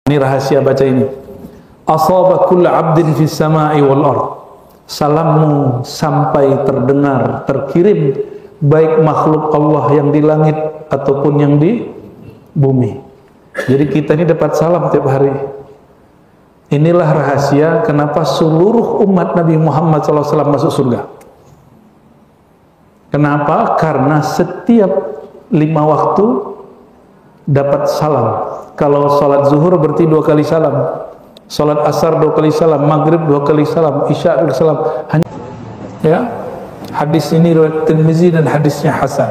Ini rahasia baca ini. Asaba kullu 'abdin fis sama'i wal ard. Salammu sampai terdengar, terkirim baik makhluk Allah yang di langit ataupun yang di bumi. Jadi kita ini dapat salam tiap hari. Inilah rahasia kenapa seluruh umat Nabi Muhammad SAW masuk surga. Kenapa? Karena setiap 5 waktu dapat salam. Kalau sholat zuhur berarti 2 kali salam, sholat asar 2 kali salam, maghrib 2 kali salam, isya 2 kali salam. Hanya, ya, hadis ini riwayat Tirmizi dan hadisnya hasan.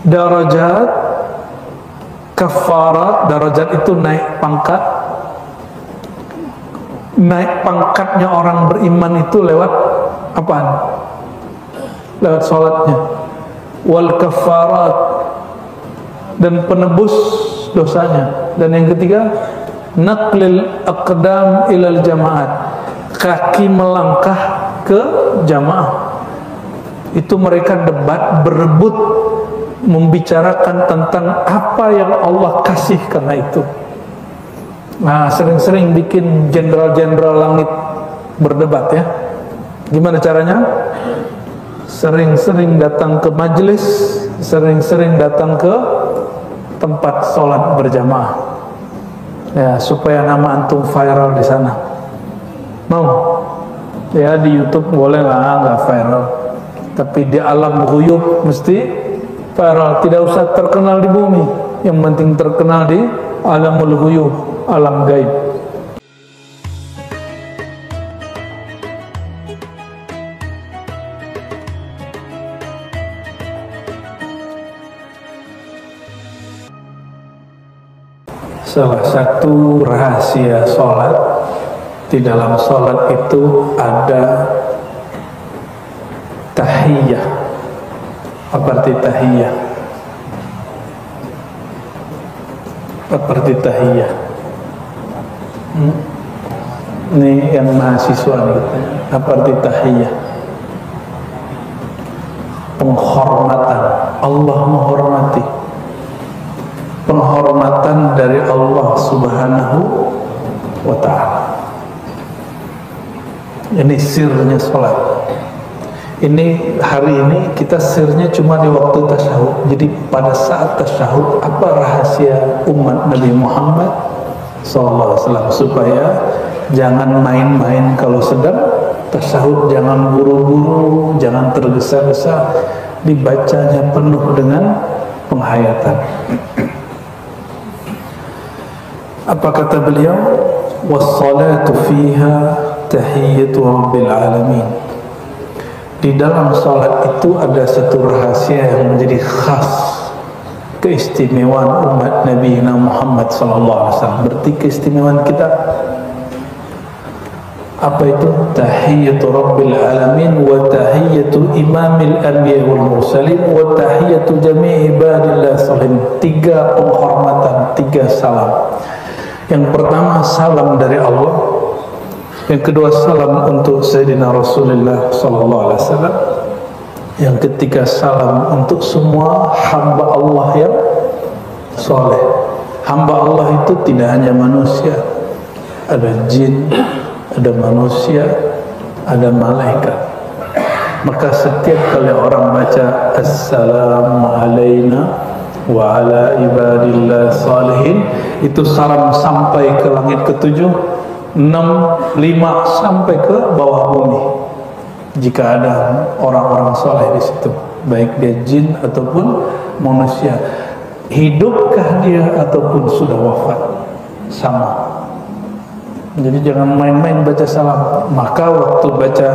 Darajat kafarat, darajat itu naik pangkat. Naik pangkatnya orang beriman itu lewat apaan? Lewat sholatnya. Wal kafarat, dan penebus dosanya. Dan yang ketiga, naqlil aqdam ilal jamaat, kaki melangkah ke jamaah. Itu mereka debat, berebut membicarakan tentang apa yang Allah kasih karena itu. Nah, sering-sering bikin jenderal-jenderal langit berdebat, ya. Gimana caranya? Sering-sering datang ke majelis, sering-sering datang ke tempat sholat berjamaah, ya, supaya nama antum viral di sana. Mau? Ya, di YouTube boleh lah, nggak viral, tapi di alam ghuyub mesti viral. Tidak usah terkenal di bumi, yang penting terkenal di alamul ghuyub, alam gaib. Salah satu rahasia sholat, di dalam sholat itu ada tahiyah. Apa arti tahiyah? Apa arti tahiyah? Ini yang mahasiswa nih. Apa arti tahiyah? Penghormatan. Allah menghormati. Penghormatan dari Allah Subhanahu wa ta'ala. Ini sirnya sholat. Ini hari ini kita sirnya cuma di waktu tasyahud. Jadi pada saat tasyahud, apa rahasia umat Nabi Muhammad SAW, supaya jangan main-main kalau sedang tasyahud, jangan buru-buru, jangan tergesa-gesa, dibacanya penuh dengan penghayatan. Apa kata beliau? Wassalatu fiha tahiyyatu rabbil alamin. Di dalam salat itu ada satu rahasia yang menjadi khas, keistimewaan umat Nabi Muhammad SAW. Berarti keistimewaan kita apa itu? Tahiyyatu rabbil alamin wa tahiyyatu imamil anbiya wal mursalin wa tahiyyatu jami'i ibadillah salihin. 3 penghormatan, 3 salam. Yang pertama salam dari Allah, yang kedua salam untuk Sayyidina Rasulullah SAW, yang ketiga salam untuk semua hamba Allah yang soleh. Hamba Allah itu tidak hanya manusia, ada jin, ada manusia, ada malaikat. Maka setiap kali orang baca Assalamu alayna wa ala ibadillah salihin, itu salam sampai ke langit ke-7, 6, 5 sampai ke bawah bumi. Jika ada orang-orang soleh di situ, baik dia jin ataupun manusia, hidupkah dia ataupun sudah wafat, sama. Jadi jangan main-main baca salam. Maka waktu baca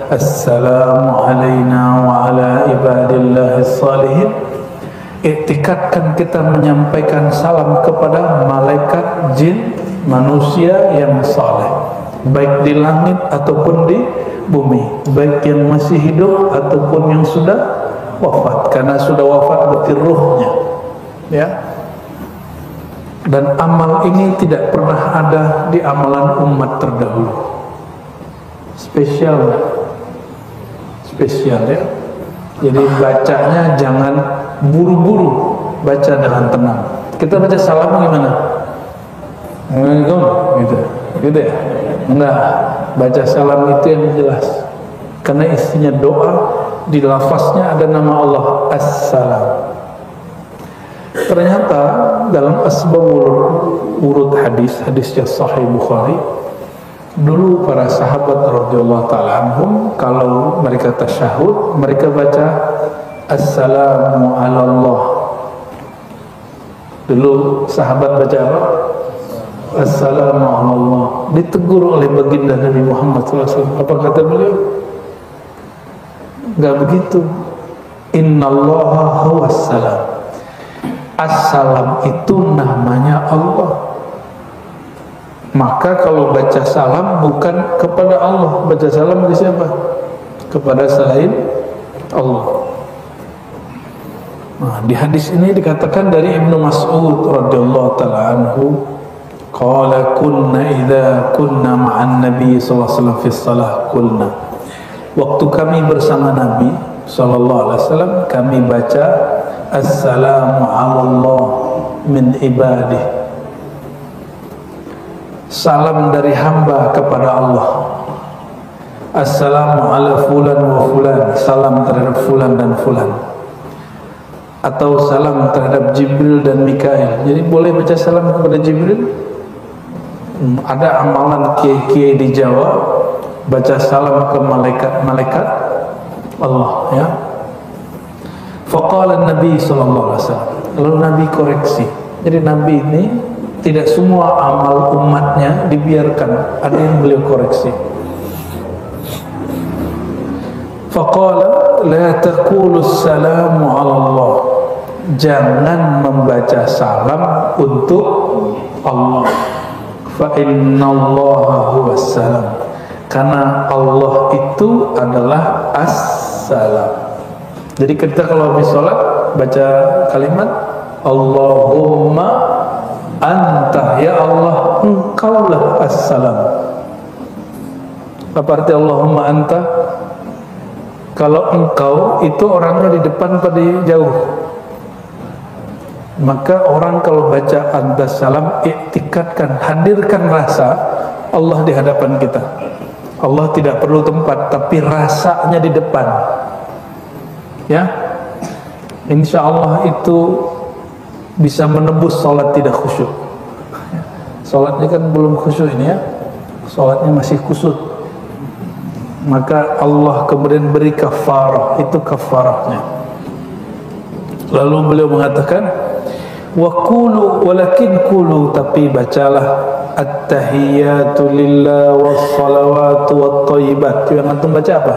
Assalamu alayna wa ala ibadillah salihin, iktikadkan kita menyampaikan salam kepada malaikat, jin, manusia yang saleh, baik di langit ataupun di bumi, baik yang masih hidup ataupun yang sudah wafat. Karena sudah wafat berarti ruhnya, ya. Dan amal ini tidak pernah ada di amalan umat terdahulu. Spesial, ya. Jadi bacanya jangan buru-buru, baca dengan tenang. Kita baca salam gimana? gitu ya. Enggak, baca salam itu yang jelas, karena isinya doa, di lafaznya ada nama Allah Assalam. Ternyata dalam asbabul urut hadis yang sahih Bukhari, dulu para sahabat radhiyallahu taala anhum kalau mereka tasyahud, mereka baca Assalamu ala Allah. Dulu sahabat baca apa? Assalamu ala Allah. Ditegur oleh baginda Nabi Muhammad SAW. Apa kata beliau? Enggak begitu. Innallaha huwas salam. Assalam itu namanya Allah. Maka kalau baca salam bukan kepada Allah, baca salam ke siapa? Kepada selain Allah. Nah, di hadis ini dikatakan dari Ibnu Mas'ud radhiyallahu taala anhu, qala kunna idza kunna ma'an nabi sallallahu alaihi wasallam fi shalah qulna. Waktu kami bersama Nabi sallallahu alaihi wasallam, kami baca assalamu ala Allah min ibadih. Salam dari hamba kepada Allah. Assalamu ala fulan wa fulan, salam terhadap fulan dan fulan. Atau salam terhadap Jibril dan Mikail. Jadi boleh baca salam kepada Jibril. Ada amalan kiai-kiai di Jawa, baca salam ke malaikat-malaikat Allah, ya. Faqala Nabi sallallahu alaihi wasallam. Lalu Nabi koreksi. Jadi Nabi ini tidak semua amal umatnya dibiarkan, ada yang beliau koreksi. Faqala la taqulu assalamu ala Allah. Jangan membaca salam untuk Allah. Fa innallaha huwas salam. Karena Allah itu adalah as-salam. Jadi kita kalau habis sholat baca kalimat Allahumma anta, ya Allah engkaulah as-salam. Apa arti Allahumma anta? Kalau engkau itu orangnya di depan pada jauh, maka orang kalau baca anta salam, iktikadkan, hadirkan rasa Allah di hadapan kita. Allah tidak perlu tempat, tapi rasanya di depan, ya. Insya Allah itu bisa menebus sholat tidak khusyuk. Sholatnya kan belum khusyuk ini, ya. Sholatnya masih kusut. Maka Allah kemudian beri kafarah, itu kafarahnya. Lalu beliau mengatakan, wa qulu, walakin qulu, tapi bacalah at-tahiyyatu lillah was-salawatu wat-thayyibat. Yang antum baca apa?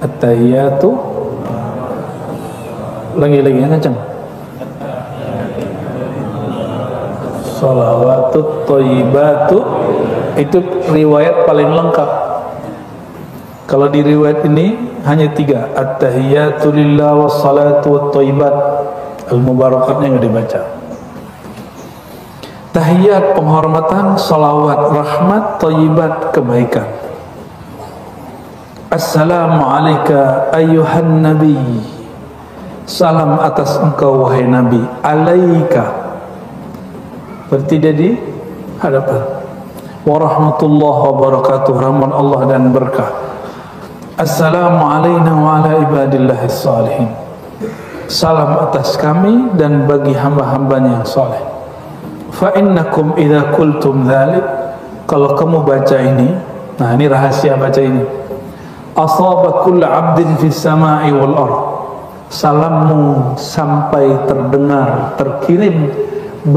At-tahiyyatu, lagi yang kencang. Salawatu thayyibatu, itu riwayat paling lengkap. Kalau di riwayat ini hanya 3, at-tahiyyatu lillah was-salatu wat-thayyibat, al-mubarakatnya yang dibaca. Tahiyat penghormatan, salawat rahmat, thayyibat kebaikan. Assalamu alayka ayyuhan nabi, salam atas engkau wahai nabi. Alaika berarti jadi hadapan. Warahmatullahi wabarakatuh, rahmat Allah dan berkah. Assalamu alayna wa ala ibadillahis salihin, salam atas kami dan bagi hamba-hambanya yang saleh. Fa innakum idza qultum dzalik, kalau kamu baca ini, nah ini rahasia baca ini, asaba kullu 'abdin fis sama'i wal ardh, salammu sampai terdengar, terkirim,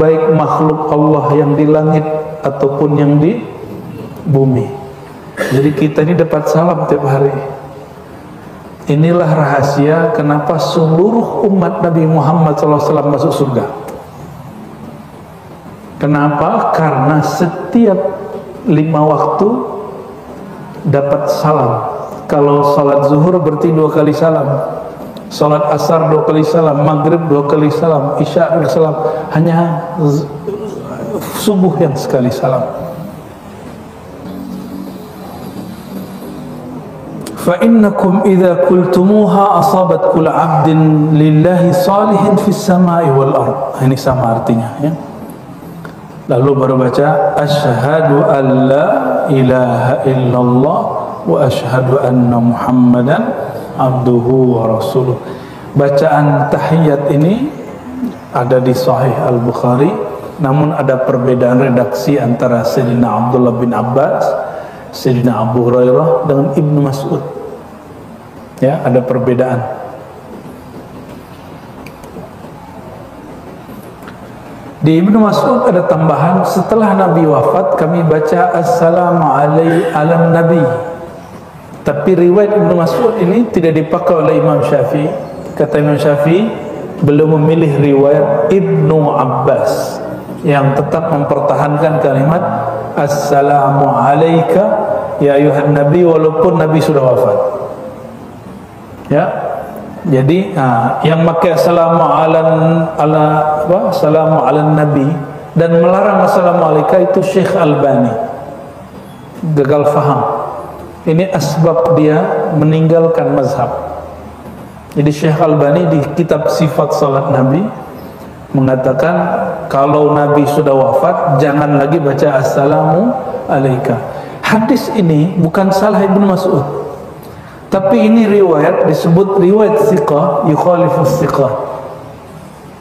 baik makhluk Allah yang di langit ataupun yang di bumi. Jadi kita ini dapat salam tiap hari. Inilah rahasia kenapa seluruh umat Nabi Muhammad SAW masuk surga. Kenapa? Karena setiap 5 waktu dapat salam. Kalau salat zuhur berarti 2 kali salam, salat asar 2 kali salam, maghrib 2 kali salam, isya 2 kali salam. Hanya subuh yang sekali salam. Fa innakum idza qultumuha asabat kull 'abdin lillahi salihin fis sama'i wal ard. Ini sama artinya, ya. lalu baru baca asyhadu an la ilaha illallah wa asyhadu anna muhammadan abduhu wa rasuluh. Bacaan tahiyat ini ada di Sahih Al-Bukhari, namun ada perbedaan redaksi antara Sayyidina Abdullah bin Abbas, Sayyidina Abu Hurairah dengan Ibnu Mas'ud. Ya, ada perbedaan. Di Ibnu Mas'ud ada tambahan, setelah Nabi wafat kami baca assalamu ala nabi. Tapi riwayat Ibnu Mas'ud ini tidak dipakai oleh Imam Syafi'i. Kata Imam Syafi'i, belum memilih riwayat Ibnu Abbas yang tetap mempertahankan kalimat assalamu alayka ya ayuhan nabi, walaupun Nabi sudah wafat. Ya. Jadi yang pakai assalamu ala nabi dan melarang assalamu alayka itu Syekh Albani. Gagal faham. Ini asbab dia meninggalkan mazhab. Jadi Syekh Albani di kitab Sifat Salat Nabi mengatakan kalau Nabi sudah wafat jangan lagi baca assalamu alayka. Hadis ini bukan salah Ibnu Mas'ud, tapi ini riwayat disebut riwayat thiqah yukhalifus thiqah.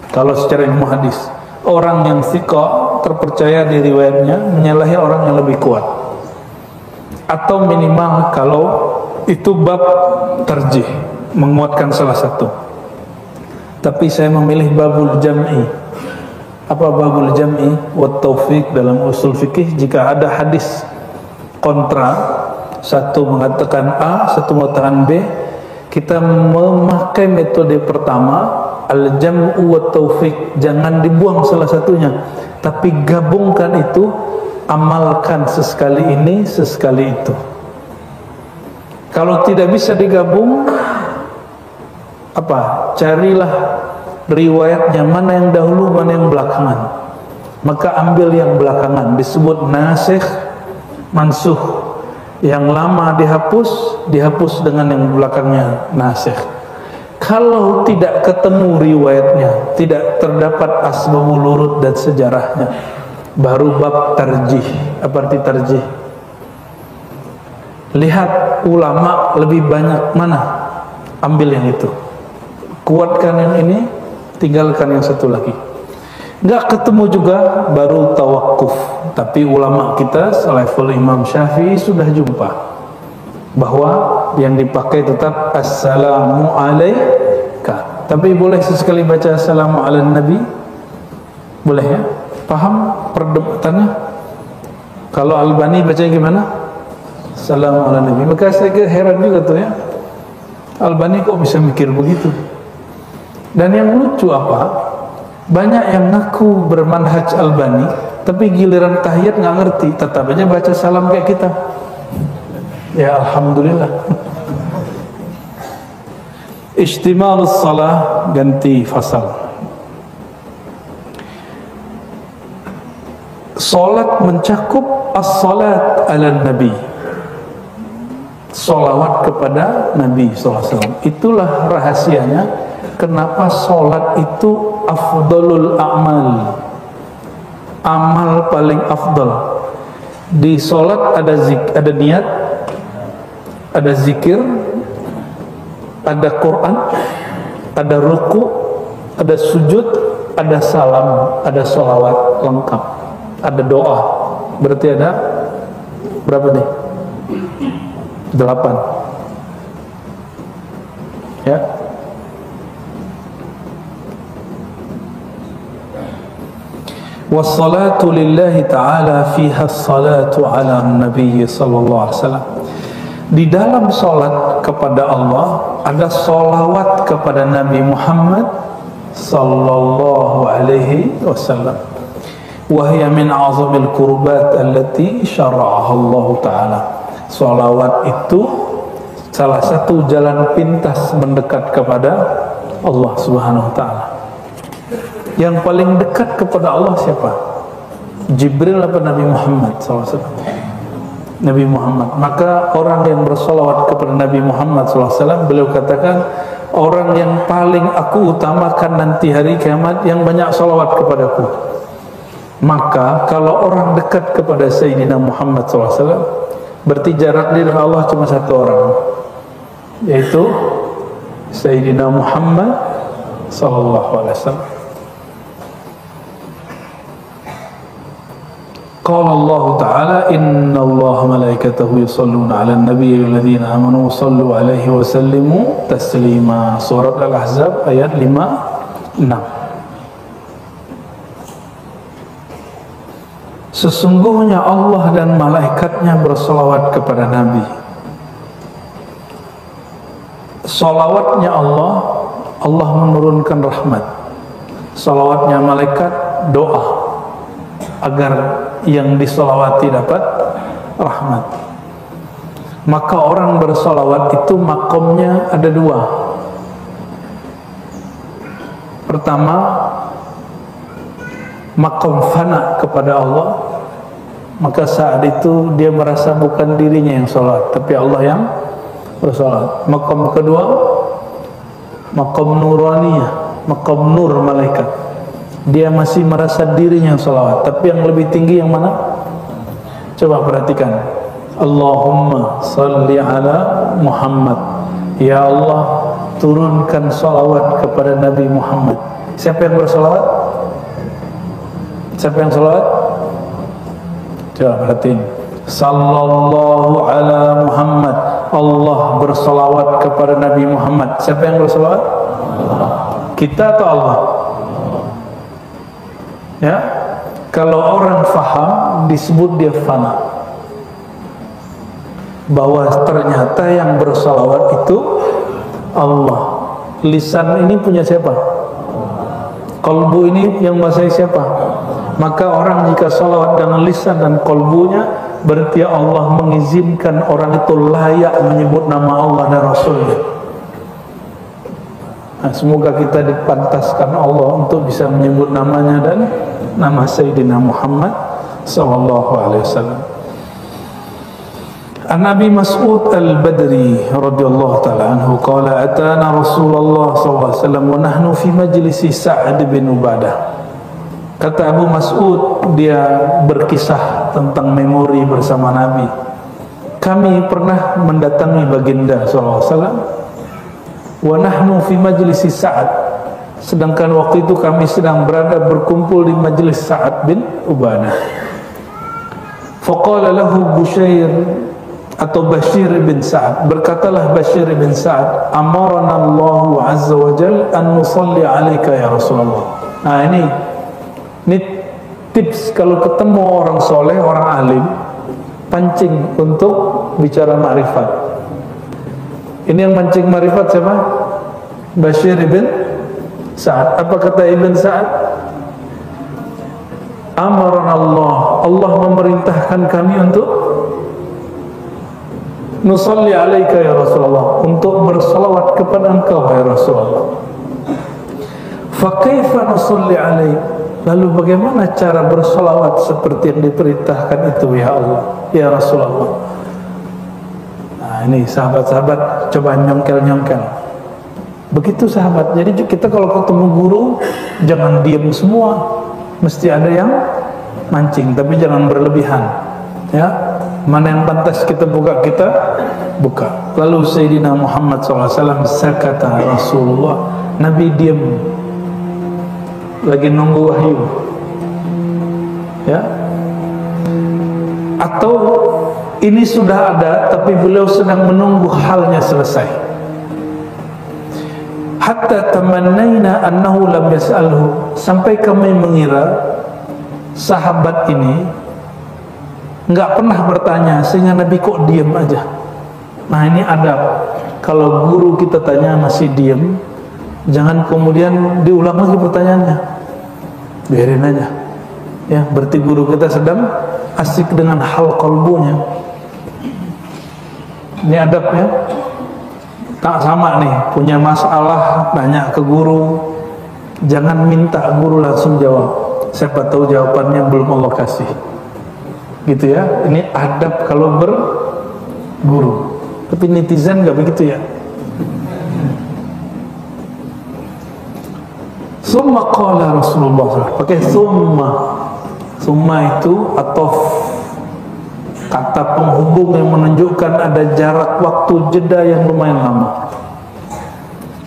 Kalau secara ilmu hadis, orang yang thiqah terpercaya di riwayatnya menyalahi orang yang lebih kuat. Atau minimal kalau itu bab tarjih, menguatkan salah satu. Tapi saya memilih babul jam'i. Apa babul jam'i? Wat taufiq dalam usul fikih, jika ada hadis kontra, satu mengatakan A, satu mengatakan B, kita memakai metode pertama, al-jam'u wa taufiq. Jangan dibuang salah satunya, tapi gabungkan itu, amalkan sesekali ini, sesekali itu. Kalau tidak bisa digabung, apa? Carilah riwayatnya, mana yang dahulu, mana yang belakangan. Maka ambil yang belakangan, disebut nasikh mansukh. Yang lama dihapus dengan yang belakangnya nasikh. Kalau tidak ketemu riwayatnya, tidak terdapat asbabul wurud dan sejarahnya, baru bab tarjih. Apa arti tarjih? Lihat ulama lebih banyak mana, ambil yang itu. Kuatkan yang ini, tinggalkan yang satu lagi. Enggak ketemu juga, baru tawakuf. Tapi ulama kita selevel Imam Syafi'i sudah jumpa bahwa yang dipakai tetap assalamu alayka. Tapi boleh sesekali baca assalamu ala nabi? Boleh ya? Paham perdebatannya? Kalau Albani baca gimana? Assalamu ala nabi. Maka saya heran juga tuh ya, Albani kok bisa mikir begitu. Dan yang lucu apa? Banyak yang ngaku bermanhaj Albani, tapi giliran tahiyat nggak ngerti, tetap aja baca salam kayak kita. Ya alhamdulillah. Ijtimalus salah, ganti fasal. Salat mencakup as-salat ala nabi, salawat kepada Nabi SAW. Itulah rahasianya kenapa salat itu afdalul a'mal, amal paling afdal. Di salat ada niat, ada zikir, ada Quran, ada ruku, ada sujud, ada salam, ada sholawat lengkap, ada doa. Berarti ada berapa nih? 8 ya. Wassalatu lillahi ta'ala fiha salatu ala nabi sallallahu alaihi wasallam. Di dalam salat kepada Allah ada salawat kepada Nabi Muhammad sallallahu alaihi wasallam. Wa hiya min a'zamil qurbat allati syara'aha Allah ta'ala. Salawat itu salah satu jalan pintas mendekat kepada Allah Subhanahu wa taala. Yang paling dekat kepada Allah siapa? Jibril apa Nabi Muhammad SAW? Nabi Muhammad. Maka orang yang bersolawat kepada Nabi Muhammad SAW, beliau katakan, orang yang paling aku utamakan nanti hari kiamat yang banyak solawat kepadaku. Maka kalau orang dekat kepada Sayyidina Muhammad SAW, berarti jarak dia dengan Allah cuma satu orang, yaitu Sayyidina Muhammad SAW. Qala Allah Ta'ala, inna Allah malaikatahu yusalluna ala nabiyyi alladhina amanu sallu alaihi wa sallimu taslima. Surat Al-Ahzab ayat 56. Sesungguhnya Allah dan malaikatnya bersolawat kepada Nabi. Solawatnya Allah, Allah menurunkan rahmat. Solawatnya malaikat, doa agar yang disolawati dapat rahmat. Maka orang bersolawat itu makomnya ada dua. Pertama, makom fana kepada Allah. Maka saat itu dia merasa bukan dirinya yang sholat, tapi Allah yang bersolawat. Makom kedua, makom nuraniyah, makom nur malaikat. Dia masih merasa dirinya yang sholawat, tapi yang lebih tinggi yang mana? Coba perhatikan. Allahumma salli ala Muhammad. Ya Allah, turunkan sholawat kepada Nabi Muhammad. Siapa yang bersolawat? Siapa yang sholawat? Coba perhatiin. Sallallahu ala Muhammad. Allah bersolawat kepada Nabi Muhammad. Siapa yang bersolawat? Kita atau Allah? Ya, kalau orang faham disebut dia fana, bahwa ternyata yang bersalawat itu Allah. Lisan ini punya siapa? Kolbu ini yang menguasai siapa? Maka orang jika salawat dengan lisan dan kolbunya, berarti Allah mengizinkan orang itu layak menyebut nama Allah dan Rasulnya. Nah, semoga kita dipantaskan Allah untuk bisa menyebut namanya dan nama Sayyidina Muhammad sallallahu alaihi wasallam. An Nabi Mas'ud Al-Badri radhiyallahu ta'ala anhu qala atana Rasulullah sallallahu alaihi wasallam wa nahnu fi majlisi Sa'ad bin Ubadah. Kata Abu Mas'ud, dia berkisah tentang memori bersama Nabi. Kami pernah mendatangi baginda sallallahu alaihi wasallam wa nahnu fi majlisi Sa'ad, sedangkan waktu itu kami sedang berada berkumpul di majlis Sa'ad bin Ubadah. Faqala lahu Bushair atau Bashir bin Sa'ad, berkatalah Bashir bin Sa'ad, amarana Allah azza wa jal an nusalli alaika ya Rasulullah. Nah, ini tips kalau ketemu orang soleh, orang alim, pancing untuk bicara ma'rifat. Ini yang pancing ma'rifat siapa? Bashir bin Sa'ad. Apa kata Ibn Sa'ad? Amarana Allah, Allah memerintahkan kami untuk nusalli alaika ya Rasulullah, untuk bersalawat kepada engkau ya Rasulullah. Fa kaifa nusalli alaik? Lalu bagaimana cara bersalawat seperti yang diperintahkan itu ya Allah, ya Rasulullah? Nah, ini sahabat-sahabat coba nyongkel-nyongkel. Begitu sahabat. Jadi kita kalau ketemu guru jangan diam semua, mesti ada yang mancing, tapi jangan berlebihan. Ya, mana yang pantas kita buka, kita buka. Lalu Sayyidina Muhammad SAW sakata Rasulullah, Nabi diam, lagi nunggu wahyu. Ya, atau ini sudah ada tapi beliau sedang menunggu halnya selesai. Hatta tamannaina annahu lam yas'alhu, sampai kami mengira sahabat ini enggak pernah bertanya, sehingga Nabi kok diam aja. Nah, ini adab. Kalau guru kita tanya masih diam, jangan kemudian diulang lagi pertanyaannya, biarin aja. Ya, berarti guru kita sedang asik dengan hal kalbunya. Ini adabnya. Tak sama nih, punya masalah nanya ke guru, jangan minta guru langsung jawab, siapa tahu jawabannya belum Allah kasih. Gitu ya. Ini adab kalau berguru. Tapi netizen nggak begitu ya. Summa qala Rasulullah, pakai summa. Summa itu atof, kata penghubung yang menunjukkan ada jarak waktu jeda yang lumayan lama.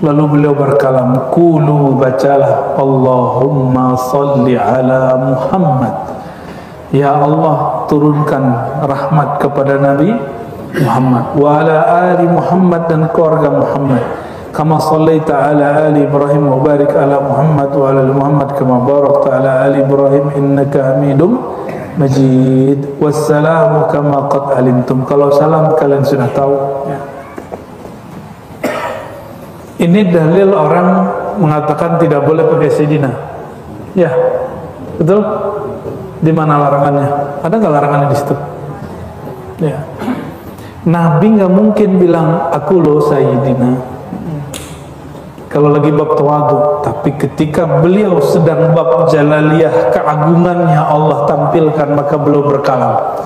Lalu beliau berkalam, qulu, bacalah, Allahumma salli ala Muhammad, ya Allah turunkan rahmat kepada Nabi Muhammad, wa ala ali Muhammad, dan keluarga Muhammad, kama sallaita ala ali Ibrahim wa barik ala Muhammad wa ala ali Muhammad kama barakta ala ali Ibrahim innaka Hamidum Majid. Wassalamu kama qad alimtum. Kalau salam kalian sudah tahu ya. Ini dalil orang mengatakan tidak boleh pakai Sayyidina. Ya, betul? Di mana larangannya? Ada nggak larangannya di situ? Ya. Nabi nggak mungkin bilang aku lo Sayyidina kalau lagi bab tawadu. Tapi ketika beliau sedang bab jalaliyah, keagungannya Allah tampilkan, maka beliau berkalam,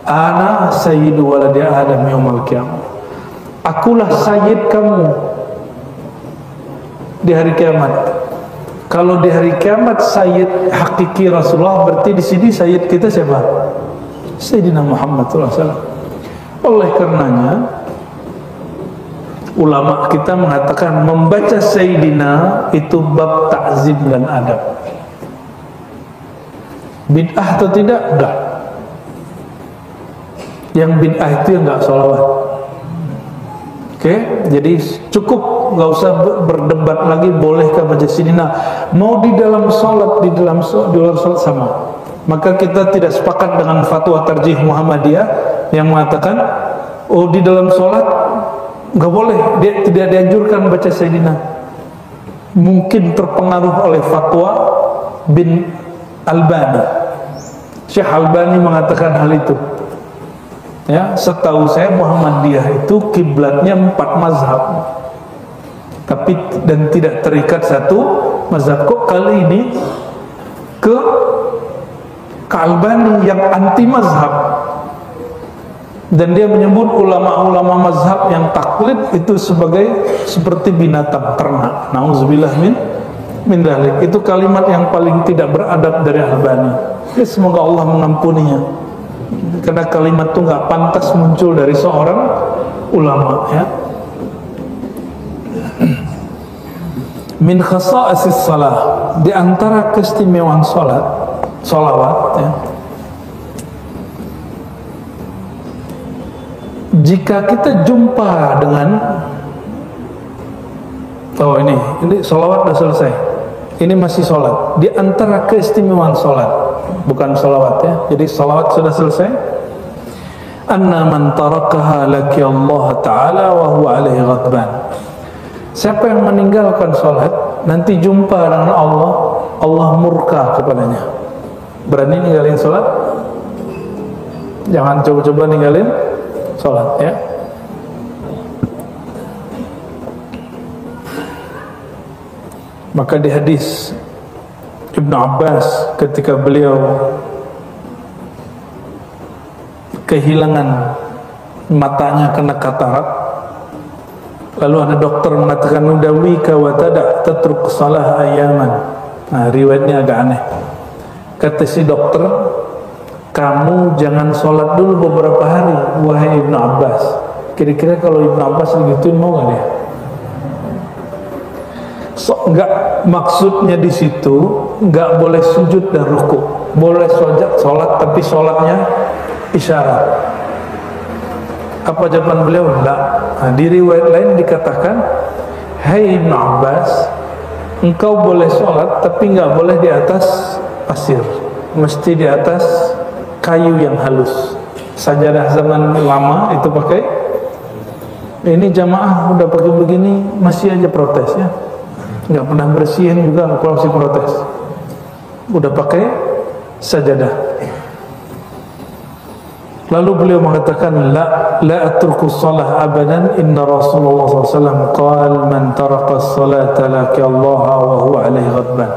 ana sayyidu waladi Adam yaumal qiyamah. Akulah sayyid kamu di hari kiamat. Kalau di hari kiamat sayyid hakiki Rasulullah, berarti di sini sayyid kita siapa? Sayyidina Muhammad SAW. Oleh karenanya ulama kita mengatakan membaca Sayyidina itu bab ta'zim dan adab. Bid'ah atau tidak? Enggak. Yang bid'ah itu yang enggak sholawat. Oke, jadi cukup, nggak usah berdebat lagi bolehkah baca Sayyidina. Mau di dalam sholat, di luar sholat sama. Maka kita tidak sepakat dengan fatwa tarjih Muhammadiyah yang mengatakan oh di dalam sholat nggak boleh, dia tidak dianjurkan baca Sayyidina. Mungkin terpengaruh oleh fatwa bin Albani. Syekh Albani mengatakan hal itu. Ya, setahu saya Muhammadiyah itu kiblatnya 4 mazhab, tapi dan tidak terikat satu mazhab. Kok kali ini ke Albani yang anti mazhab, dan dia menyebut ulama-ulama mazhab yang taklid itu sebagai seperti binatang ternak. Nauzubillah min dzalik. Itu kalimat yang paling tidak beradab dari Albani. Ya, semoga Allah mengampuninya. Karena kalimat itu nggak pantas muncul dari seorang ulama ya. Min khasaisis salah, di antara keistimewaan salawat ya. Jika kita jumpa dengan ini salawat sudah selesai, ini masih salat. Di antara keistimewaan salat, bukan salawat ya. Jadi salawat sudah selesai. Anna man tarakaha laki Allah Ta'ala wa huwa alaihi ghadban. Siapa yang meninggalkan salat, nanti jumpa dengan Allah, Allah murka kepadanya. Berani ninggalin salat? Jangan coba-coba ninggalin salat ya. Maka di hadis Ibnu Abbas ketika beliau kehilangan matanya kena katarak, lalu ada dokter mengatakan nudawika wa tada tatruk salah ayaman. Nah, riwayatnya agak aneh. Kata si dokter, kamu jangan sholat dulu beberapa hari, wahai Ibnu Abbas. Kira-kira kalau Ibnu Abbas digituin mau nggak dia? Enggak, maksudnya di situ enggak boleh sujud dan ruku, boleh sholat tapi sholatnya isyarat. Apa jawaban beliau? Enggak. Nah, di riwayat lain dikatakan, hai Ibnu Abbas, engkau boleh sholat tapi enggak boleh di atas pasir, mesti di atas kayu yang halus. Sajadah zaman lama itu pakai. Ini jamaah udah pakai begini masih aja protes ya. Nggak pernah bersihin juga kalau masih protes. Udah pakai sajadah. Lalu beliau mengatakan la atruku shalah abadan inna Rasulullah SAW qala man taraka as-salata laki Allah wa huwa alaihi ghadban.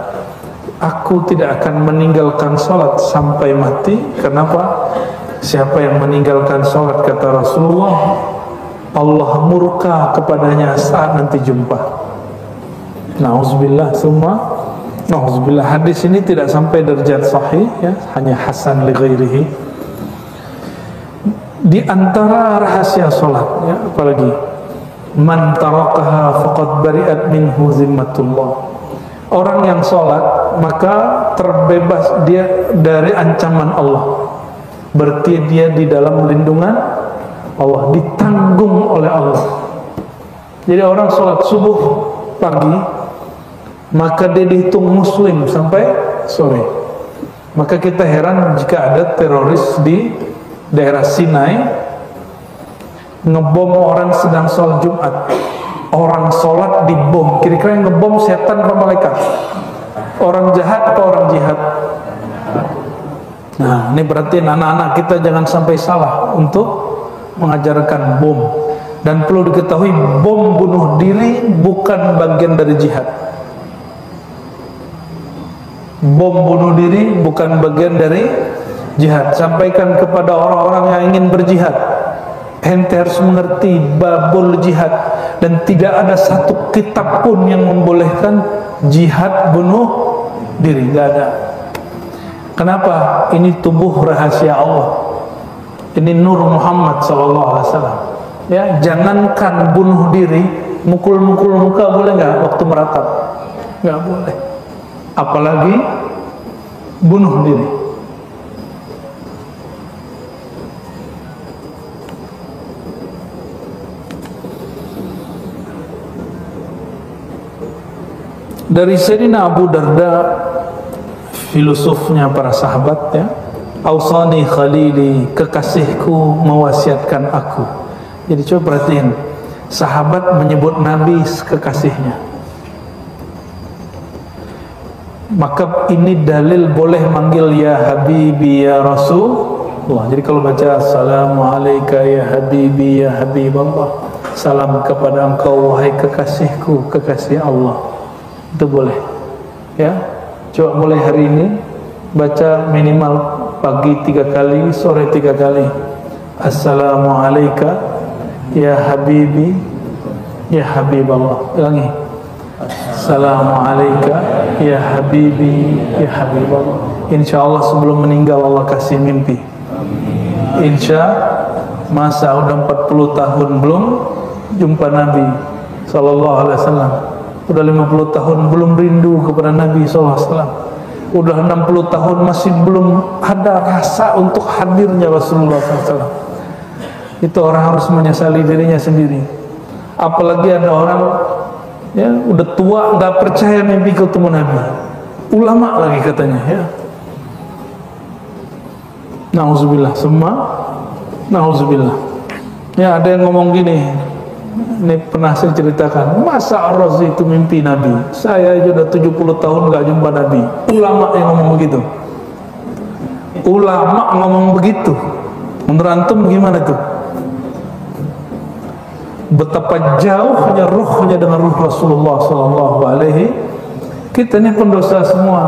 Aku tidak akan meninggalkan salat sampai mati. Kenapa? Siapa yang meninggalkan salat, kata Rasulullah, Allah murka kepadanya saat nanti jumpa. Nauzubillah summa Nauzubillah, hadis ini tidak sampai derajat sahih ya, hanya hasan li ghairihi. Di antara rahasia salat ya, apalagi man tarakaha faqad bari'at minhu zimmatullah. Orang yang salat maka terbebas dia dari ancaman Allah. Berarti dia di dalam lindungan Allah, ditanggung oleh Allah. Jadi orang sholat subuh pagi, maka dia dihitung muslim sampai sore. Maka kita heran jika ada teroris di daerah Sinai ngebom orang sedang sholat Jumat. Orang sholat dibom. Kira-kira yang ngebom setan atau malaikat? Orang jahat atau orang jihad? Nah, ini berarti anak-anak kita jangan sampai salah untuk mengajarkan bom. Dan perlu diketahui, bom bunuh diri bukan bagian dari jihad. Bom bunuh diri bukan bagian dari jihad. Sampaikan kepada orang-orang yang ingin berjihad, ente harus mengerti babul jihad, dan tidak ada satu kitab pun yang membolehkan jihad bunuh diri, tidak ada. Kenapa? Ini tubuh rahasia Allah. Ini nur Muhammad SAW. Ya, jangankan bunuh diri, mukul-mukul muka boleh nggak waktu meratap? Nggak boleh. Apalagi bunuh diri. Dari Sayyidina Abu Darda, filosofnya para sahabat ya, Ausani khalili, kekasihku mewasiatkan aku. Jadi coba perhatiin, sahabat menyebut Nabi kekasihnya. Maka ini dalil boleh manggil ya Habibi ya Rasulullah. Jadi kalau baca Assalamualaikum ya Habibi ya Habiballah, salam kepada engkau wahai kekasihku, kekasih Allah, itu boleh ya. Coba mulai hari ini baca minimal pagi 3 kali, sore 3 kali. Assalamualaikum ya Habibi ya Habiballah. Ulangi. Assalamualaikum ya Habibi ya Habiballah. InsyaAllah sebelum meninggal Allah kasih mimpi. Masa udah 40 tahun belum jumpa Nabi SAW. Udah 50 tahun belum rindu kepada Nabi SAW. Udah 60 tahun masih belum ada rasa untuk hadirnya Rasulullah SAW. Itu orang harus menyesali dirinya sendiri. Apalagi ada orang ya udah tua nggak percaya mimpi ketemu Nabi, ulama lagi katanya ya. Nauzubillah, semua nauzubillah. Ya ada yang ngomong gini, ini pernah saya ceritakan, masa Razi itu mimpi Nabi? Saya aja udah 70 tahun nggak jumpa Nabi. Ulama yang ngomong begitu. Ulama ngomong begitu. Menurut antum gimana tuh? Betapa jauhnya ruhnya dengan ruh Rasulullah SAW. Kita ini pendosa semua.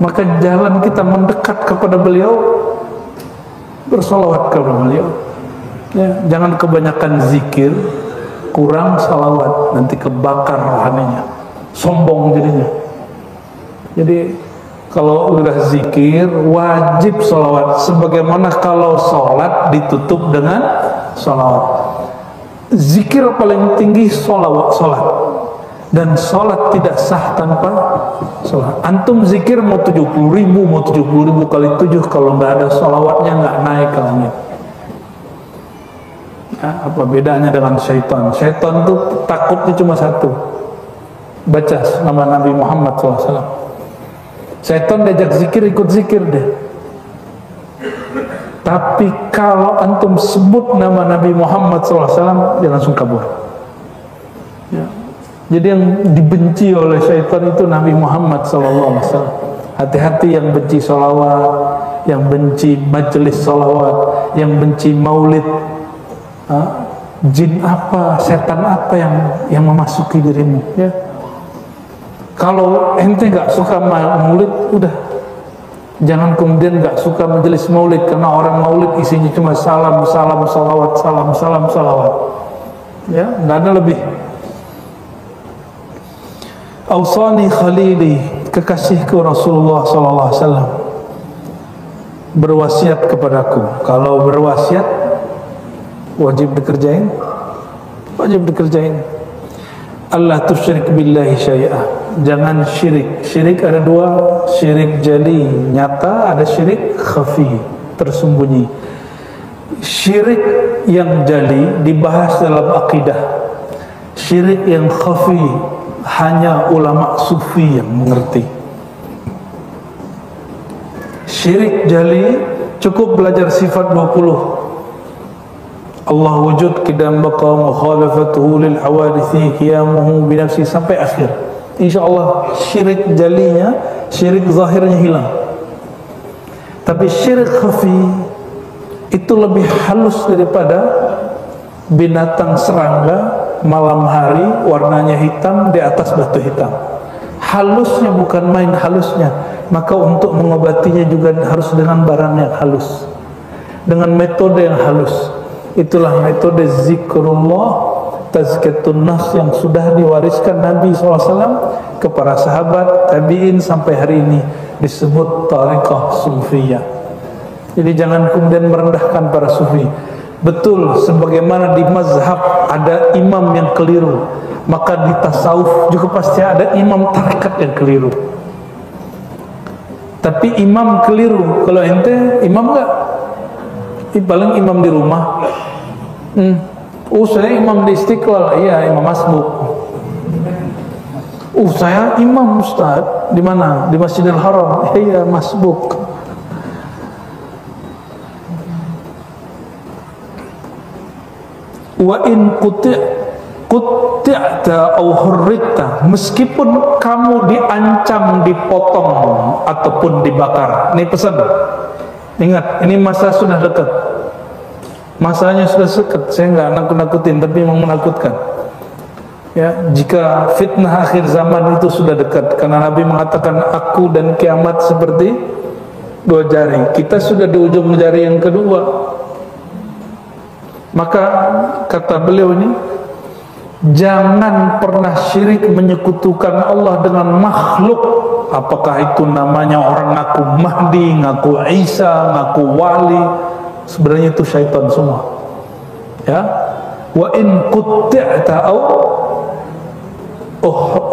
Maka jalan kita mendekat kepada beliau, bersolawat kepada beliau ya. Jangan kebanyakan zikir, kurang salawat, nanti kebakar rohaninya, sombong jadinya. Jadi kalau udah zikir wajib salawat, sebagaimana kalau sholat ditutup dengan salawat. Zikir paling tinggi sholat, dan sholat tidak sah tanpa sholat. Antum zikir mau 70.000, mau 70.000 kali 7, kalau nggak ada sholawatnya nggak naik ke langit. Ya, apa bedanya dengan syaitan? Syaitan tuh takutnya cuma satu, baca nama Nabi Muhammad SAW. Syaitan diajak zikir, ikut zikir deh. Tapi kalau antum sebut nama Nabi Muhammad SAW, dia langsung kabur ya. Jadi yang dibenci oleh syaitan itu Nabi Muhammad SAW. Hati-hati yang benci sholawat, yang benci majelis sholawat, yang benci maulid. Jin apa, setan apa yang memasuki dirimu ya. Kalau ente gak suka maulid, udah jangan kemudian gak suka majelis maulid, karena orang maulid isinya cuma salam, salam, salawat, salam, salam, salawat ya, gak ada lebih. Ausani khalili, kekasihku Rasulullah sallallahu alaihi wasallam berwasiat kepadaku. Kalau berwasiat wajib dikerjain, Allah tusyrik billahi syai'ah, jangan syirik. Syirik ada dua, syirik jali nyata, ada syirik khafi tersembunyi. Syirik yang jali dibahas dalam akidah, syirik yang khafi hanya ulama sufi yang mengerti. Syirik jali cukup belajar sifat 20. Allah wujud, qidam baqa, mukhalafatuhu lil hawadithi, qiyamuhu binafsi, sampai akhir. InsyaAllah syirik jalinya, syirik zahirnya hilang. Tapi syirik khafi itu lebih halus daripada binatang serangga malam hari warnanya hitam di atas batu hitam. Halusnya bukan main halusnya. Maka untuk mengobatinya juga harus dengan barang yang halus, dengan metode yang halus. Itulah metode zikrullah, tazkiyatun nafs yang sudah diwariskan Nabi SAW kepada sahabat, tabi'in sampai hari ini disebut tariqah sufiyah. Jadi jangan kemudian merendahkan para sufi. Betul, sebagaimana di mazhab ada imam yang keliru, maka di tasawuf juga pasti ada imam tarekat yang keliru. Tapi imam keliru, kalau ente imam enggak? Paling imam di rumah. Saya imam di Istiqlal, iya imam masbuk. Saya imam Ustaz, di mana? Di Masjidil Haram, iya masbuk. Wa in quti'ta aw hurritta, meskipun kamu diancam dipotong ataupun dibakar. Ini pesan. Ingat, ini masa sudah dekat. Masanya sudah dekat. Saya nggak nakut-nakutin, tapi memang menakutkan. Ya, jika fitnah akhir zaman itu sudah dekat, karena Nabi mengatakan aku dan kiamat seperti dua jari. Kita sudah di ujung jari yang kedua. Maka kata beliau ini, jangan pernah syirik menyekutukan Allah dengan makhluk. Apakah itu namanya orang ngaku Mahdi, ngaku Isa, ngaku wali, sebenarnya itu syaitan semua. Ya, wa in quti'ta aw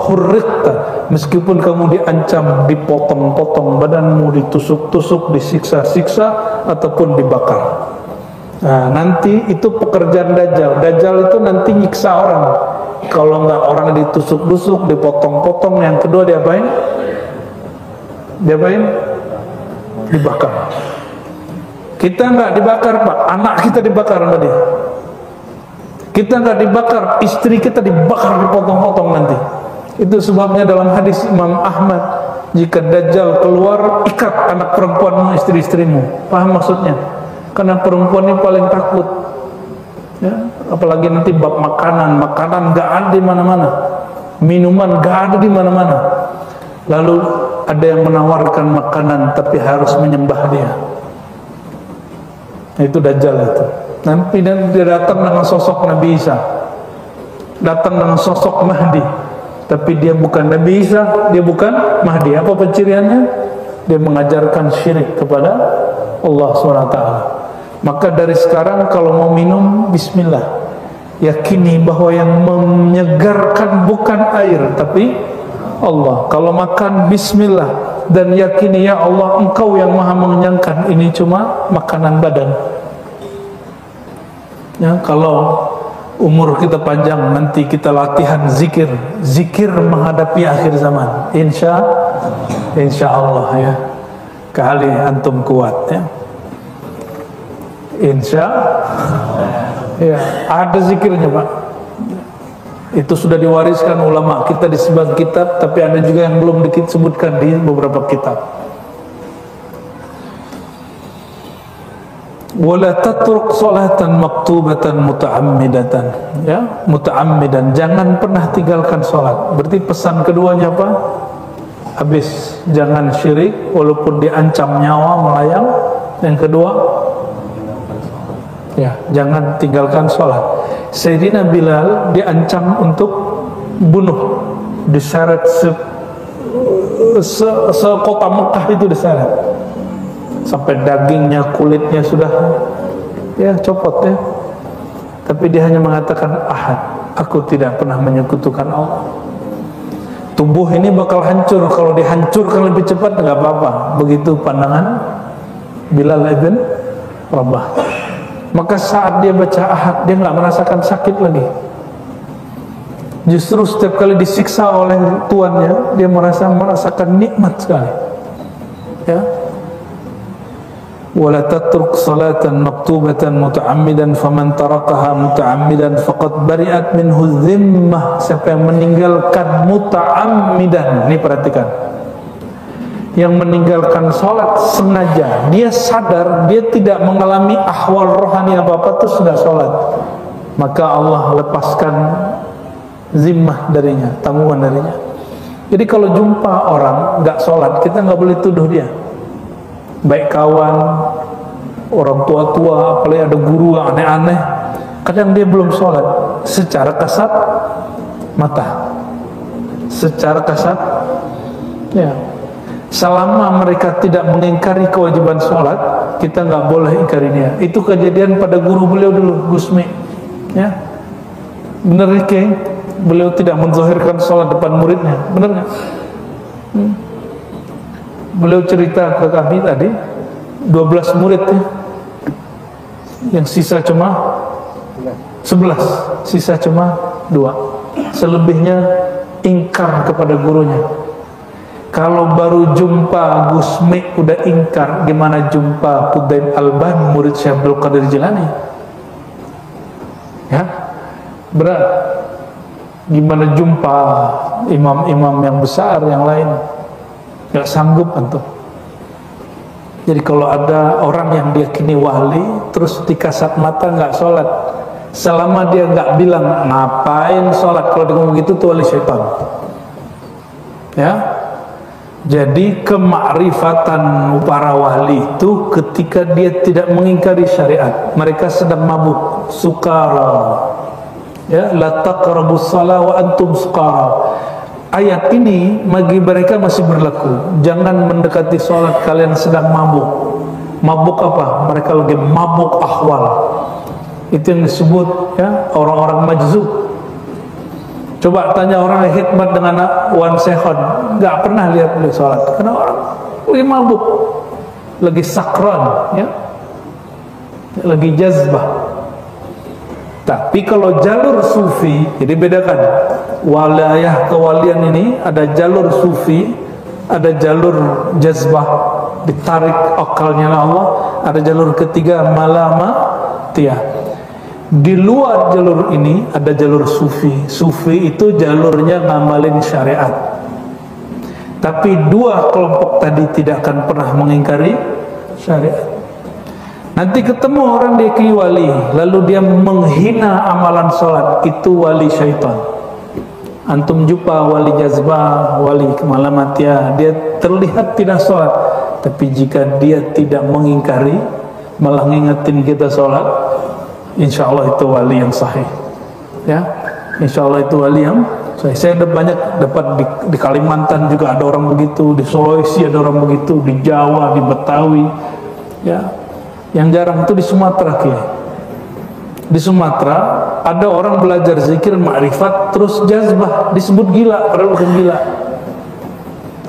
hurriqta, meskipun kamu diancam, dipotong-potong badanmu, ditusuk-tusuk, disiksa-siksa ataupun dibakar. Nah, nanti itu pekerjaan Dajjal. Dajjal itu nanti nyiksa orang. Kalau nggak orang ditusuk-tusuk, dipotong-potong, yang kedua diapain? Dibakar. Kita nggak dibakar, Pak. Anak kita dibakar sama dia. Kita nggak dibakar, istri kita dibakar, dipotong-potong nanti. Itu sebabnya dalam hadis Imam Ahmad, jika Dajjal keluar, ikat anak perempuanmu, istri-istrimu. Paham maksudnya? Karena perempuan ini paling takut, ya, apalagi nanti bab makanan nggak ada di mana-mana, minuman nggak ada di mana-mana. Lalu ada yang menawarkan makanan tapi harus menyembah dia. Itu Dajjal itu. Nanti dia datang dengan sosok Nabi Isa, datang dengan sosok Mahdi, tapi dia bukan Nabi Isa, dia bukan Mahdi. Apa penciriannya? Dia mengajarkan syirik kepada Allah SWT. Maka dari sekarang kalau mau minum, bismillah, yakini bahwa yang menyegarkan bukan air tapi Allah. Kalau makan, bismillah, dan yakini ya Allah, Engkau yang maha mengenyangkan, ini cuma makanan badan. Ya, kalau umur kita panjang, nanti kita latihan zikir menghadapi akhir zaman, insya Allah ya. Kali antum kuat ya, insya ya, ada zikirnya Pak. Itu sudah diwariskan ulama kita di sebagian kitab, tapi ada juga yang belum disebutkan di beberapa kitab. Wala tatruk salatan maktubatan muta'ammidatan, ya, muta'ammidan, jangan pernah tinggalkan salat. Berarti pesan keduanya apa? Habis, jangan syirik walaupun diancam nyawa melayang. Yang kedua, ya, jangan tinggalkan sholat. Sayyidina Bilal diancam untuk bunuh, diseret sekota Mekah itu di sana. Sampai dagingnya, kulitnya sudah ya copot ya. Tapi dia hanya mengatakan ahad, aku tidak pernah menyekutukan Allah. Tubuh ini bakal hancur, kalau dihancurkan lebih cepat nggak apa-apa. Begitu pandangan Bilal ibn Rabah. Maka saat dia baca ahad, dia nggak merasakan sakit lagi. Justru setiap kali disiksa oleh tuannya, dia merasakan nikmat sekali. Ya. Wala tatruk salatan maktubatan muta'ammidan faman tarakaha muta'ammidan faqad bari'at minhu dhimmah. Siapa yang meninggalkan muta'ammidan, ini perhatikan, yang meninggalkan sholat sengaja, dia sadar dia tidak mengalami ahwal rohani apa-apa, terus sudah sholat, maka Allah lepaskan zimmah darinya, tanggungan darinya. Jadi kalau jumpa orang nggak sholat, kita nggak boleh tuduh dia. Baik kawan, orang tua-tua, apalagi ada guru yang aneh-aneh, kadang dia belum sholat, secara kasat mata, secara kasat ya, selama mereka tidak mengingkari kewajiban sholat, kita nggak boleh ingkari dia. Itu kejadian pada guru beliau dulu, Gusmi ya, bener ya, beliau tidak menzahirkan sholat depan muridnya, bener nggak? Beliau cerita ke kami tadi, 12 murid ya, yang sisa cuma 11, sisa cuma 2, selebihnya ingkar kepada gurunya. Kalau baru jumpa Gusmi udah ingkar, gimana jumpa Qudaib Albani, murid Syekh Abdul Qadir Jilani? Ya, berat. Gimana jumpa imam-imam yang besar yang lain? Gak sanggup antum. Jadi kalau ada orang yang diyakini wali, terus di kasat mata nggak sholat, selama dia nggak bilang ngapain sholat, kalau dia ngomong gitu tuh wali syaitan. Ya. Jadi kemakrifatan para wali itu ketika dia tidak mengingkari syariat. Mereka sedang mabuk, sukara. Ya, la taqrabus shalah wa antum sukara. Ayat ini bagi mereka masih berlaku. Jangan mendekati sholat kalian sedang mabuk. Mabuk apa? Mereka lagi mabuk ahwal. Itu yang disebut ya orang-orang majzub. Coba tanya orang yang khidmat dengan Wan Sehon, nggak pernah lihat beliau sholat, karena orang lagi mabuk, lagi sakran, ya, lagi jazbah. Tapi kalau jalur sufi, jadi bedakan wilayah kewalian ini, ada jalur sufi, ada jalur jazbah, ditarik akalnya Allah, ada jalur ketiga malamatiyah. Di luar jalur ini ada jalur sufi. Sufi itu jalurnya ngamalin syariat. Tapi dua kelompok tadi tidak akan pernah mengingkari syariat. Nanti ketemu orang dia ke wali, lalu dia menghina amalan sholat, itu wali syaitan. Antum jumpa wali jazbah, wali malamatiyah, dia terlihat tidak sholat, tapi jika dia tidak mengingkari, malah ngingetin kita sholat, insya Allah itu wali yang sahih. Ya, insya Allah itu wali yang sahih. Saya ada banyak dapat di Kalimantan juga ada orang begitu, di Sulawesi ada orang begitu, di Jawa, di Betawi, ya. Yang jarang itu di Sumatera, di Sumatera ada orang belajar zikir ma'rifat terus jazbah, disebut gila, padahal bukan gila.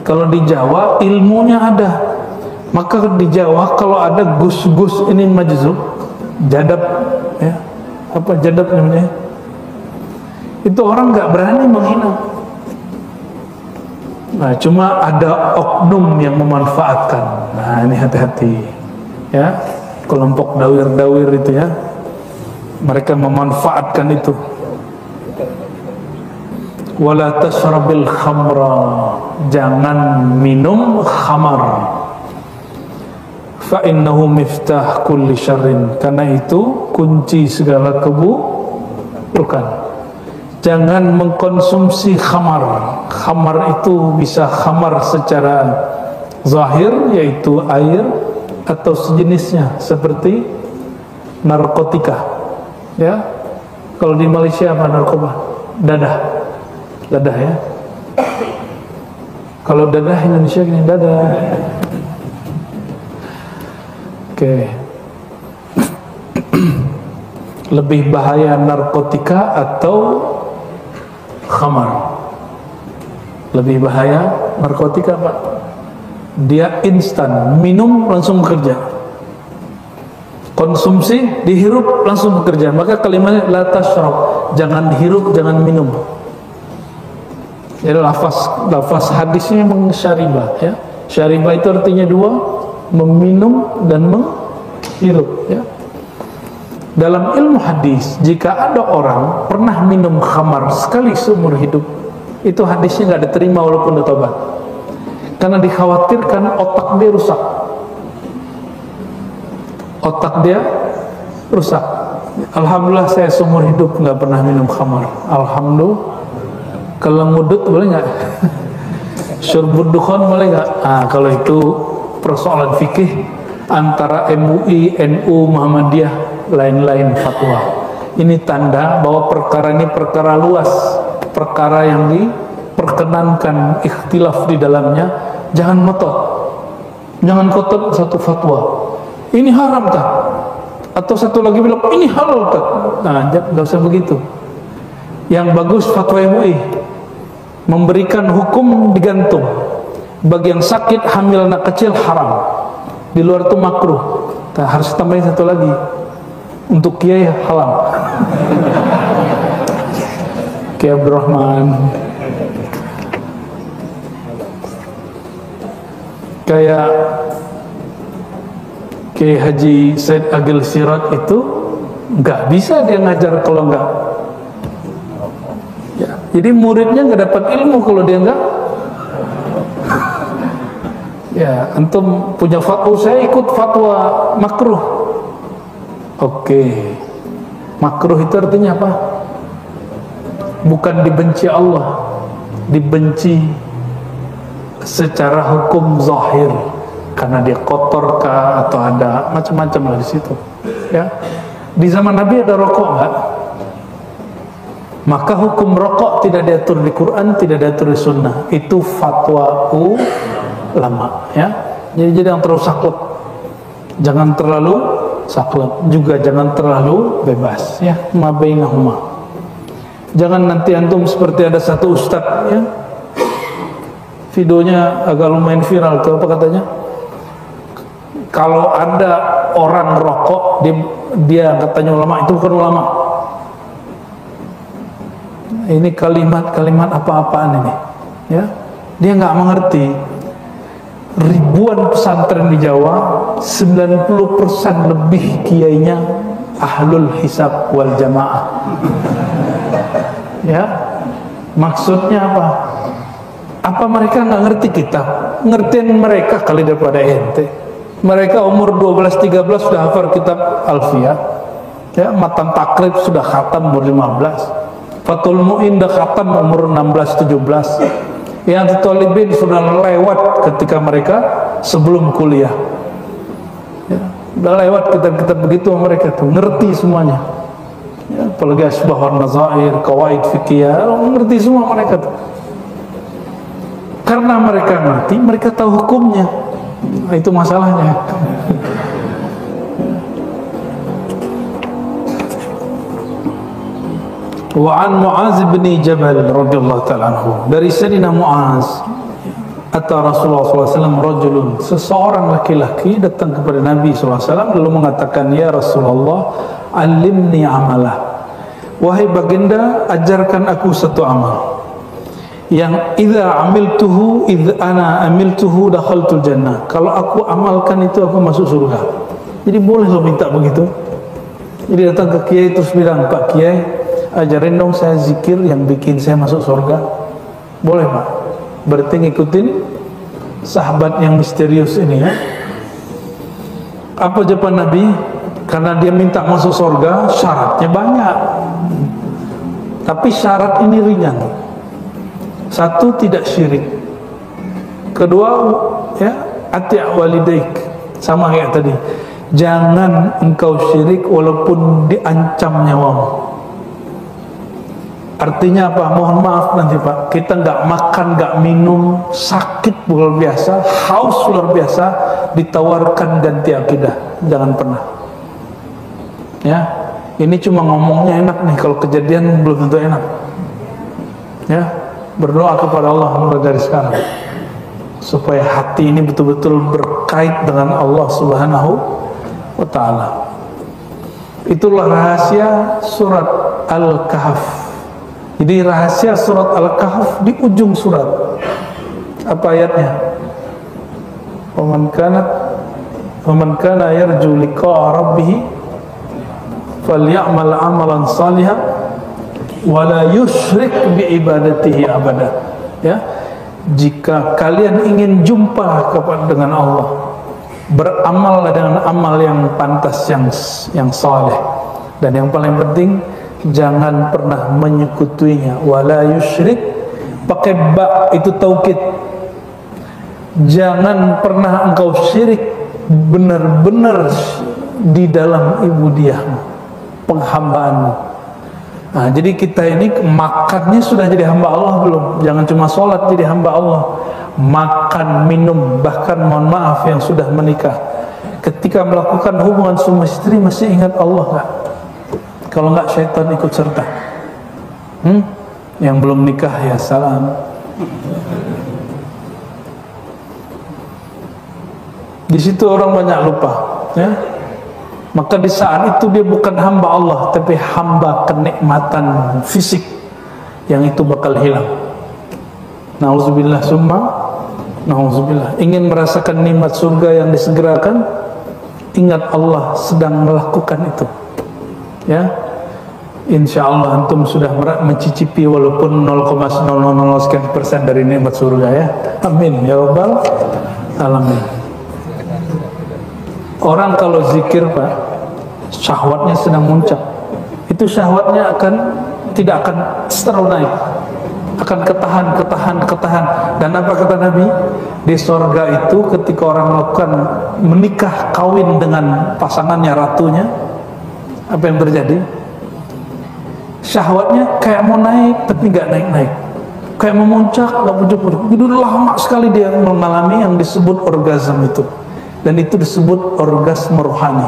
Kalau di Jawa ilmunya ada, maka di Jawa kalau ada gus-gus ini majzub, jadab, ya, apa jadab namanya? Itu orang nggak berani menghina. Nah, cuma ada oknum yang memanfaatkan. Nah, ini hati-hati, ya. Kelompok dawir-dawir itu ya, mereka memanfaatkan itu. Wala tashrabil khamra, jangan minum khamar. Fa innahu miftah kulli syarrin, karena itu kunci segala keburukan. Jangan mengkonsumsi khamar. Khamar itu bisa khamar secara zahir, yaitu air, atau sejenisnya seperti narkotika, ya. Kalau di Malaysia apa narkoba? Dadah ya. Kalau dadah Indonesia gini, dadah. Oke. Lebih bahaya narkotika atau khamar? Lebih bahaya narkotika, Pak. Dia instan, minum langsung bekerja. Konsumsi, dihirup langsung bekerja. Maka kalimatnya la tashrab, jangan hirup, jangan minum. Jadi lafaz hadisnya memang syaribah, ya. Syaribah itu artinya dua, meminum dan menghirup, ya. Dalam ilmu hadis, jika ada orang pernah minum khamar sekali seumur hidup, itu hadisnya nggak diterima walaupun bertobat, karena dikhawatirkan otak dia rusak. Otak dia rusak. Alhamdulillah saya seumur hidup nggak pernah minum khamar. Alhamdulillah. Kalau ngudut boleh nggak? Syurbud dukhan boleh nggak? Ah, kalau itu persoalan fikih antara MUI, NU, Muhammadiyah, lain-lain fatwa. Ini tanda bahwa perkara ini perkara luas, perkara yang diperkenankan ikhtilaf di dalamnya. Jangan ngotot, jangan kotor satu fatwa. Ini haram tak? Atau satu lagi bilang ini halal tak? Nah, nggak usah begitu. Yang bagus fatwa MUI memberikan hukum digantung. Bagi yang sakit, hamil, anak kecil haram. Di luar itu makruh. Nah, harus tambahin satu lagi. Untuk kiai halal. Kiai Abdurrahman. Kayak Kiai Haji Said Agil Sirat itu nggak bisa dia ngajar kalau nggak. Ya, jadi muridnya nggak dapat ilmu kalau dia nggak. Ya, antum punya fatwa, saya ikut fatwa makruh. Oke, makruh itu artinya apa? Bukan dibenci Allah, dibenci secara hukum zahir, karena dia kotor kah atau ada macam-macam lah di situ. Ya, di zaman Nabi ada rokok nggak? Maka hukum rokok tidak diatur di Quran, tidak diatur di Sunnah. Itu fatwa ulama, ya. Jadi yang terlalu saklek, jangan terlalu saklek, juga jangan terlalu bebas, ya. Ma bainahuma. Jangan nanti antum seperti ada satu ustadz, ya. Videonya agak lumayan viral tuh, apa katanya? Kalau ada orang rokok, dia katanya ulama, itu bukan ulama. Ini kalimat-kalimat apa-apaan ini, ya. Dia nggak mengerti. Ribuan pesantren di Jawa, 90% lebih kiainya ahlul hisab wal jamaah. Ya, maksudnya apa? Apa mereka nggak ngerti kitab? Ngertiin mereka kali daripada ente. Mereka umur 12-13 sudah hafal kitab Alfiyah, ya, matan takrib sudah khatam umur 15. Fathul Mu'in dah khatam umur 16-17. Yang talibin sudah lewat ketika mereka sebelum kuliah, ya, udah lewat kitab-kitab begitu, mereka tuh ngerti semuanya, ya, apalagi asbah wan nazair, qawaid fikiyah, ngerti semua mereka tuh. Karena mereka ngerti, mereka tahu hukumnya. Nah, itu masalahnya. Wa an Mu'az bin Jabal radhiyallahu ta'ala anhu, dari Sayyidina Mu'az, atau Rasulullah SAW rajulun, seseorang laki-laki datang kepada Nabi SAW lalu mengatakan, ya Rasulullah, alimni amalah, wahai baginda, ajarkan aku satu amal yang idza ana amiltuhu dakhaltul jannah, kalau aku amalkan itu aku masuk surga. Jadi boleh lo minta begitu. Jadi datang ke kiai terus bilang, Pak Kiai, ajarin dong saya zikir yang bikin saya masuk surga. Boleh Pak. Berarti ngikutin sahabat yang misterius ini, ya. Apa jawaban Nabi? Karena dia minta masuk surga, syaratnya banyak. Tapi syarat ini ringan. Satu, tidak syirik. Kedua, ya, ati' walidaik, sama kayak tadi. Jangan engkau syirik walaupun diancam nyawamu. Artinya apa? Mohon maaf nanti Pak, kita nggak makan, nggak minum, sakit luar biasa, haus luar biasa, ditawarkan ganti akidah, jangan pernah. Ya, ini cuma ngomongnya enak nih, kalau kejadian belum tentu enak. Ya, berdoa kepada Allah mulai dari sekarang, supaya hati ini betul-betul berkait dengan Allah Subhanahu wa Ta'ala. Itulah rahasia surat Al-Kahf. Jadi rahasia surat Al-Kahf di ujung surat. Apa ayatnya? Faman kana yarju liqa'a rabbih falyamal amalan salihan wa la yusyrik bi ibadatihi abada. Ya. Jika kalian ingin jumpa dengan Allah, beramallah dengan amal yang pantas, yang saleh. Dan yang paling penting, jangan pernah menyekutuinya. Wala yusyrik, pakai ba itu taukid. Jangan pernah engkau syirik benar-benar di dalam ibudiyahmu, penghambaanmu. Nah, jadi kita ini makannya sudah jadi hamba Allah belum? Jangan cuma sholat jadi hamba Allah, makan, minum, bahkan mohon maaf yang sudah menikah, ketika melakukan hubungan suami istri masih ingat Allah nggak? Kalau nggak, syaitan ikut serta. Yang belum nikah ya salam. Di situ orang banyak lupa, ya. Maka di saat itu dia bukan hamba Allah, tapi hamba kenikmatan fisik, yang itu bakal hilang. Nauzubillah summa nauzubillah. Ingin merasakan nikmat surga yang disegerakan, ingat Allah sedang melakukan itu. Ya, insya Allah antum sudah mencicipi walaupun 0,000% dari nikmat surga ya. Amin ya rabbal alamin. Orang kalau zikir Pak, syahwatnya sedang muncak, itu syahwatnya tidak akan terus naik, akan ketahan. Dan apa kata Nabi? Di sorga itu ketika orang melakukan menikah, kawin dengan pasangannya, ratunya, apa yang terjadi? Syahwatnya kayak mau naik tapi nggak naik, kayak memuncak nggak puncak. Itu lama sekali dia mengalami yang disebut orgasme itu, dan itu disebut orgasme rohani.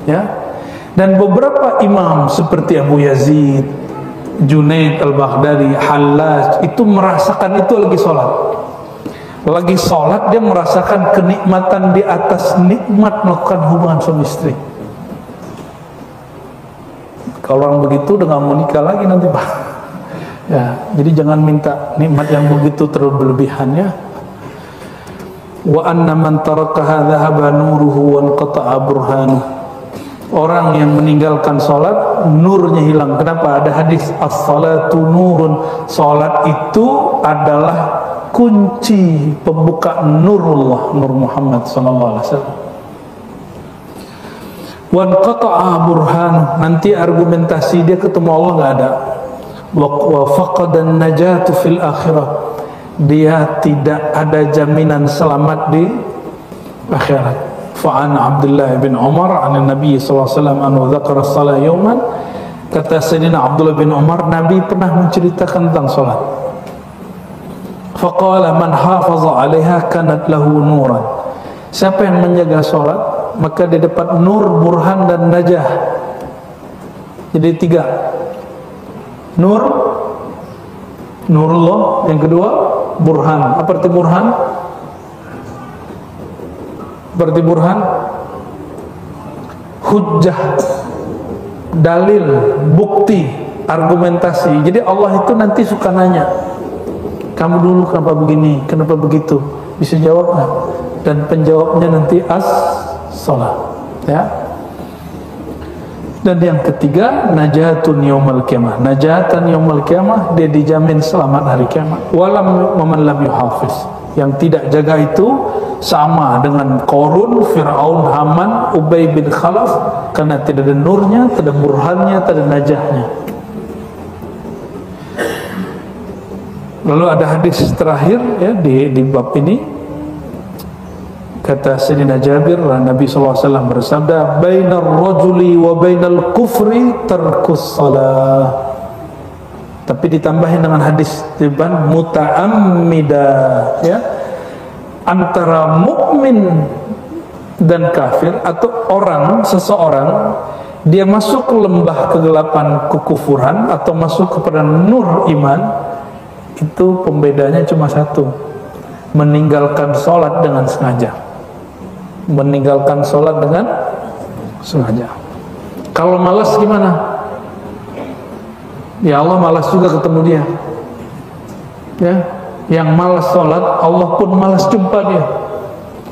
Ya, dan beberapa imam seperti Abu Yazid, Junaid al-Baghdadi, Hallaj itu merasakan itu lagi sholat dia merasakan kenikmatan di atas nikmat melakukan hubungan suami istri. Kalau orang begitu dengan menikah lagi nanti Pak. Ya, jadi jangan minta nikmat yang begitu terlalu berlebihan ya. Wa anna man tarakaha dhahaba nuruhu wa anqata'a burhanuh. Orang yang meninggalkan salat, nurnya hilang. Kenapa? Ada hadis as-salatu nurun. Salat itu adalah kunci pembuka nurullah, nur Muhammad sallallahu alaihi wasallam. Wa anqata'a burhanuh. Nanti argumentasi dia ketemu Allah enggak ada. Wa faqadan najatu fil akhirah. Dia tidak ada jaminan selamat di akhirat. Fa'an Abdullah bin Umar an Nabi sallallahu alaihi wasallam anhu dzakara shalah yauman. Kata Sayyidina Abdullah bin Umar, Nabi pernah menceritakan tentang salat. Faqala man hafaza 'alaiha kanat lahu nuran. Siapa yang menjaga salat, maka dia dapat nur, burhan dan najah. Jadi 3. Nur, nurullah. Yang kedua, burhan. Apa arti burhan? Berarti burhan hujjah, dalil, bukti, argumentasi. Jadi Allah itu nanti suka nanya, kamu dulu kenapa begini, kenapa begitu, bisa jawab nggak? Dan penjawabnya nanti as-salat ya. Dan yang ketiga, najatun yaumil qiyamah. Najatan yaumil qiyamah, dia dijamin selamat hari kiamat. Walam man lam yuhafiz. Yang tidak jaga itu sama dengan Qarun, Fir'aun, Haman, Ubay bin Khalaf, karena tidak ada nurnya, tidak ada burhannya, tidak ada najahnya. Lalu ada hadis terakhir ya di bab ini. Kata Sayyidina Jabir, Nabi SAW bersabda, bainar rajuli wa bainal kufri tarkus salah. Tapi ditambahin dengan hadis tiban muta'ammida, ya, antara mukmin dan kafir, atau seseorang dia masuk ke lembah kegelapan kekufuran atau masuk kepada nur iman, itu pembedanya cuma satu: meninggalkan sholat dengan sengaja. Meninggalkan sholat dengan sengaja. Kalau malas gimana? Ya Allah malas juga ketemu dia. Ya, yang malas sholat, Allah pun malas jumpa dia.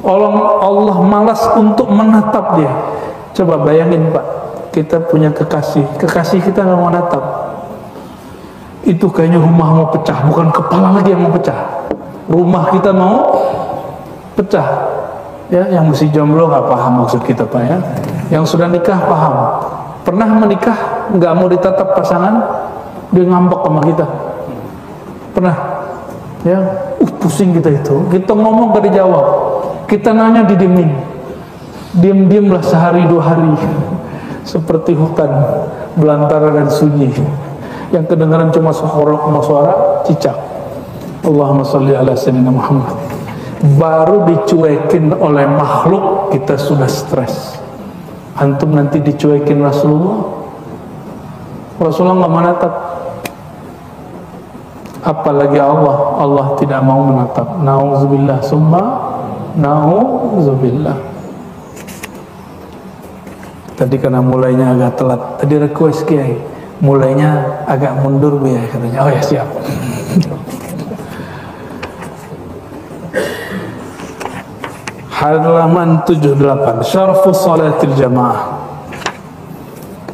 Allah malas untuk menatap dia. Coba bayangin Pak, kita punya kekasih kita nggak mau natap. Itu kayaknya rumah mau pecah, bukan kepala lagi yang mau pecah. Rumah kita mau pecah. Ya, yang masih jomblo nggak paham maksud kita Pak ya. Yang sudah nikah paham. Pernah menikah nggak mau ditatap pasangan, dia ngambek sama kita. Pernah? Ya, pusing kita itu. Kita ngomong gak dijawab. Kita nanya didiemin. Diam-diamlah sehari 2 hari. Seperti hutan belantara dan sunyi. Yang kedengaran cuma suara cicak. Allahumma sholli ala sayyidina Muhammad. Baru dicuekin oleh makhluk kita sudah stres. Antum nanti dicuekin Rasulullah nggak menatap, apalagi Allah tidak mau menatap. Nauzubillah summa nauzubillah. Tadi karena mulainya agak telat, tadi request Kiai mulainya agak mundur ya katanya. Oh ya siap. Halaman 78, syarfu salatil jamaah,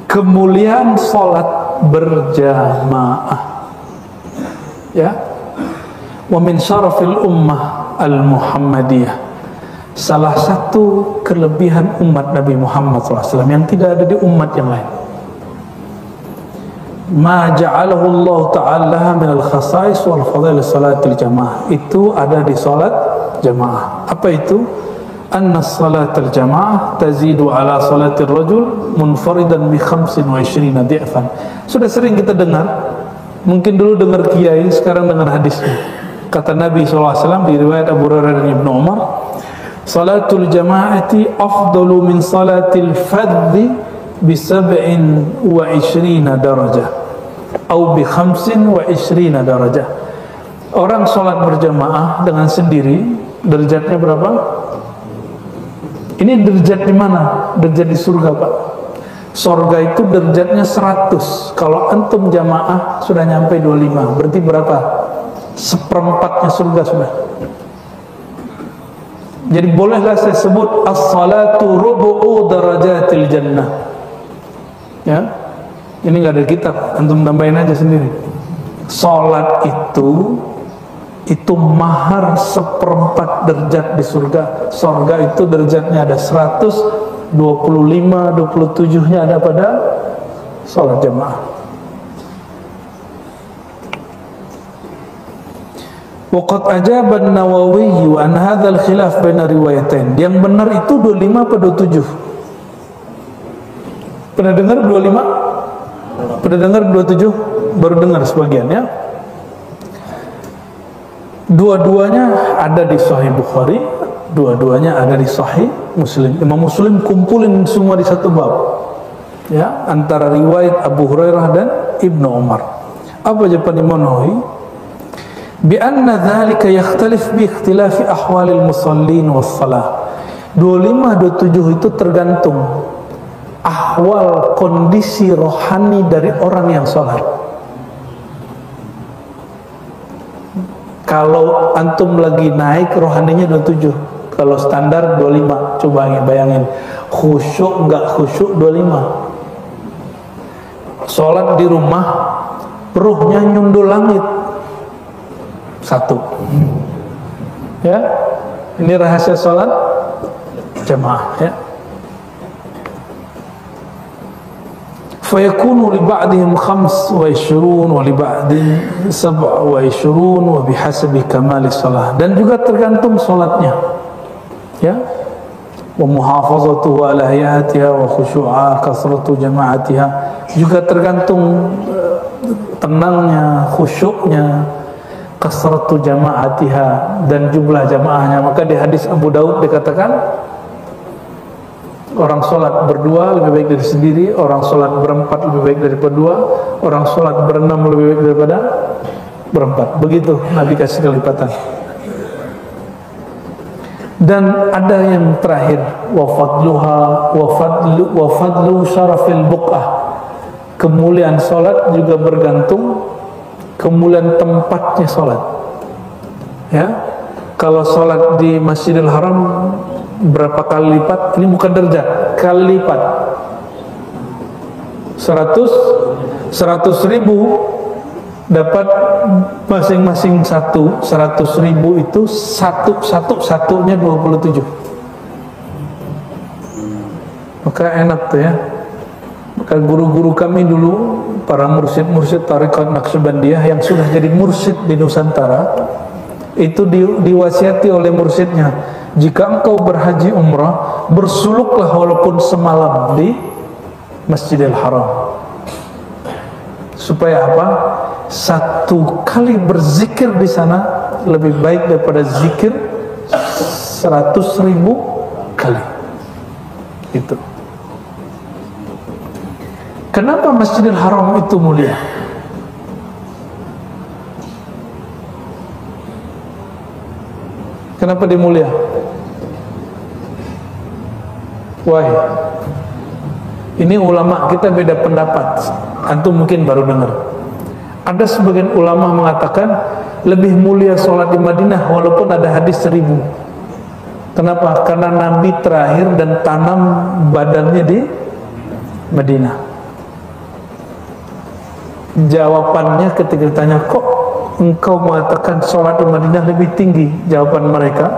kemuliaan salat berjamaah. Ya, wa min syarafil ummah al-Muhammadiyah, salah satu kelebihan umat Nabi Muhammad SAW yang tidak ada di umat yang lain, ma ja'alahu Allah Ta'ala min al-khasais wal fadail salatil jamaah, itu ada di salat jamaah. Apa itu? Anna salatil jamaah tazidu ala salatir rajul munfaridan bi 25 di'fan. Sudah sering kita dengar, mungkin dulu dengar kiai, sekarang dengar hadisnya. Kata Nabi SAW di riwayat Abu Hurairah dan Ibnu Umar, salatul jamaati afdalu min salatil fadhi bi 27 darajah atau bi 25 darajah. Orang sholat berjamaah dengan sendiri derajatnya berapa? Ini derajat di mana? Derajat di surga Pak. Surga itu derajatnya 100. Kalau antum jamaah sudah nyampe 25. Berarti berapa? 1/4 surga sudah. Jadi bolehlah saya sebut as-salatu rubu'u darajatil jannah. Ya, ini nggak ada kitab, antum tambahin aja sendiri. Salat itu mahar 1/4 derajat di surga. Surga itu derajatnya ada 100, 25, 27-nya ada pada salat jamaah. Waqad ajaba an-Nawawi an hadzal khilaf baina riwayatain. Yang benar itu 25 atau 27? Pernah dengar 25? Pernah dengar 27? Baru dengar sebagian ya. Dua-duanya ada di Sahih Bukhari, dua-duanya ada di Sahih Muslim. Imam Muslim kumpulin semua di satu bab. Ya, antara riwayat Abu Hurairah dan Ibnu Umar. Apa jawaban Imam Nawawi? Bi anna dzalika yakhtalif bi ikhtilafi ahwalil musallin was salah. 25 27 itu tergantung ahwal kondisi rohani dari orang yang sholat. Kalau antum lagi naik rohaninya 27, kalau standar 25. Coba bayangin, khusyuk nggak khusyuk 25. Sholat di rumah, ruhnya nyundul langit 1. Ya, ini rahasia sholat jamaah ya. Fayakunu li ba'dihim 25 wa li ba'din 27 wa bihasabi kamali shalah. Dan juga tergantung salatnya. Ya. Wa muhafazatuhu ala hayatiha wa khushu'a kasratu jama'atiha. Juga tergantung tenangnya, khusyuknya, kasratu jamaatiha, dan jumlah jamaahnya. Maka di hadis Abu Daud dikatakan orang sholat berdua lebih baik dari sendiri, orang sholat berempat lebih baik daripada dua, orang sholat berenam lebih baik daripada berempat. Begitu Nabi kasih kelipatan. Dan ada yang terakhir, wa fadlu syarafil buq'ah, kemuliaan sholat juga bergantung kemuliaan tempatnya sholat. Ya, kalau sholat di Masjidil Haram berapa kali lipat? Ini bukan derajat, kali lipat. 100 ribu dapat masing-masing 100 ribu itu satunya 27. Maka enak tuh ya. Maka guru-guru kami dulu, para mursyid-mursyid Thariqat Naqsyabandiyah yang sudah jadi mursyid di Nusantara, itu diwasiati oleh mursyidnya, jika engkau berhaji umrah, bersuluklah walaupun semalam di Masjidil Haram. Supaya apa? Satu kali berzikir di sana lebih baik daripada zikir 100.000 kali. Itu. Kenapa Masjidil Haram itu mulia? Kenapa dia mulia? Wah, ini ulama kita beda pendapat. Antum mungkin baru dengar. Ada sebagian ulama mengatakan lebih mulia sholat di Madinah walaupun ada hadis 1000. Kenapa? Karena Nabi terakhir dan tanam badannya di Madinah. Jawabannya ketika ditanya, kok engkau mengatakan sholat di Madinah lebih tinggi? Jawaban mereka,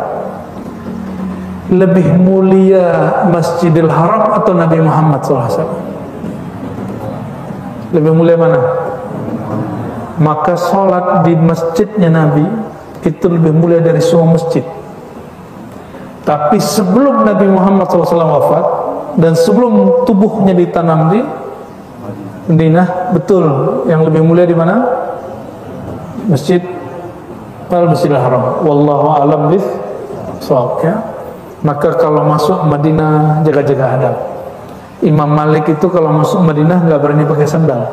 lebih mulia Masjidil Haram atau Nabi Muhammad SAW? Lebih mulia mana? Maka sholat di masjidnya Nabi itu lebih mulia dari semua masjid. Tapi sebelum Nabi Muhammad SAW wafat dan sebelum tubuhnya ditanam di Madinah, betul yang lebih mulia di mana? Masjidil Haram. Wallahu a'lam bishawab, ya. Maka kalau masuk Madinah jaga-jaga adab. Imam Malik itu kalau masuk Madinah nggak berani pakai sandal,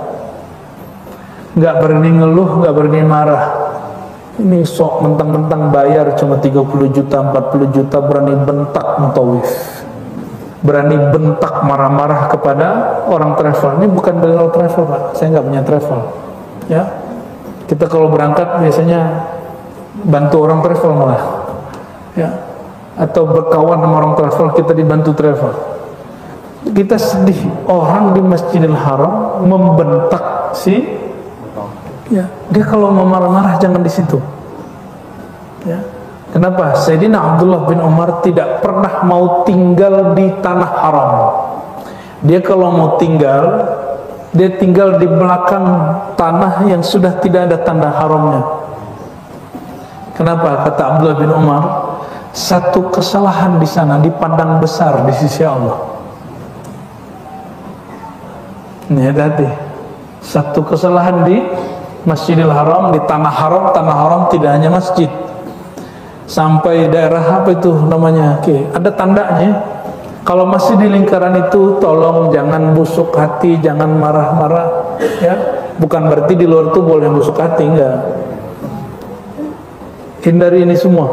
nggak berani ngeluh, nggak berani marah. Ini sok mentang-mentang bayar cuma 30 juta, 40 juta berani bentak mutawif, berani bentak marah-marah kepada orang travel. Ini bukan beliau travel, Pak, saya nggak punya travel, ya. Kita kalau berangkat biasanya bantu orang travel malah, ya, atau berkawan sama orang travel, kita dibantu travel. Kita sedih orang di Masjidil Haram membentak ya, dia kalau mau marah-marah jangan di situ, ya. Kenapa? Sayyidina Abdullah bin Umar tidak pernah mau tinggal di tanah haram. Dia kalau mau tinggal, dia tinggal di belakang tanah yang sudah tidak ada tanda haramnya. Kenapa? Kata Abdullah bin Umar, satu kesalahan di sana dipandang besar di sisi Allah. Ini hati-hati. Satu kesalahan di Masjidil Haram, di tanah haram tidak hanya masjid, sampai daerah apa itu namanya, ada tandanya. Kalau masih di lingkaran itu, tolong jangan busuk hati, jangan marah-marah, ya. Bukan berarti di luar itu boleh busuk hati, enggak. Hindari ini semua,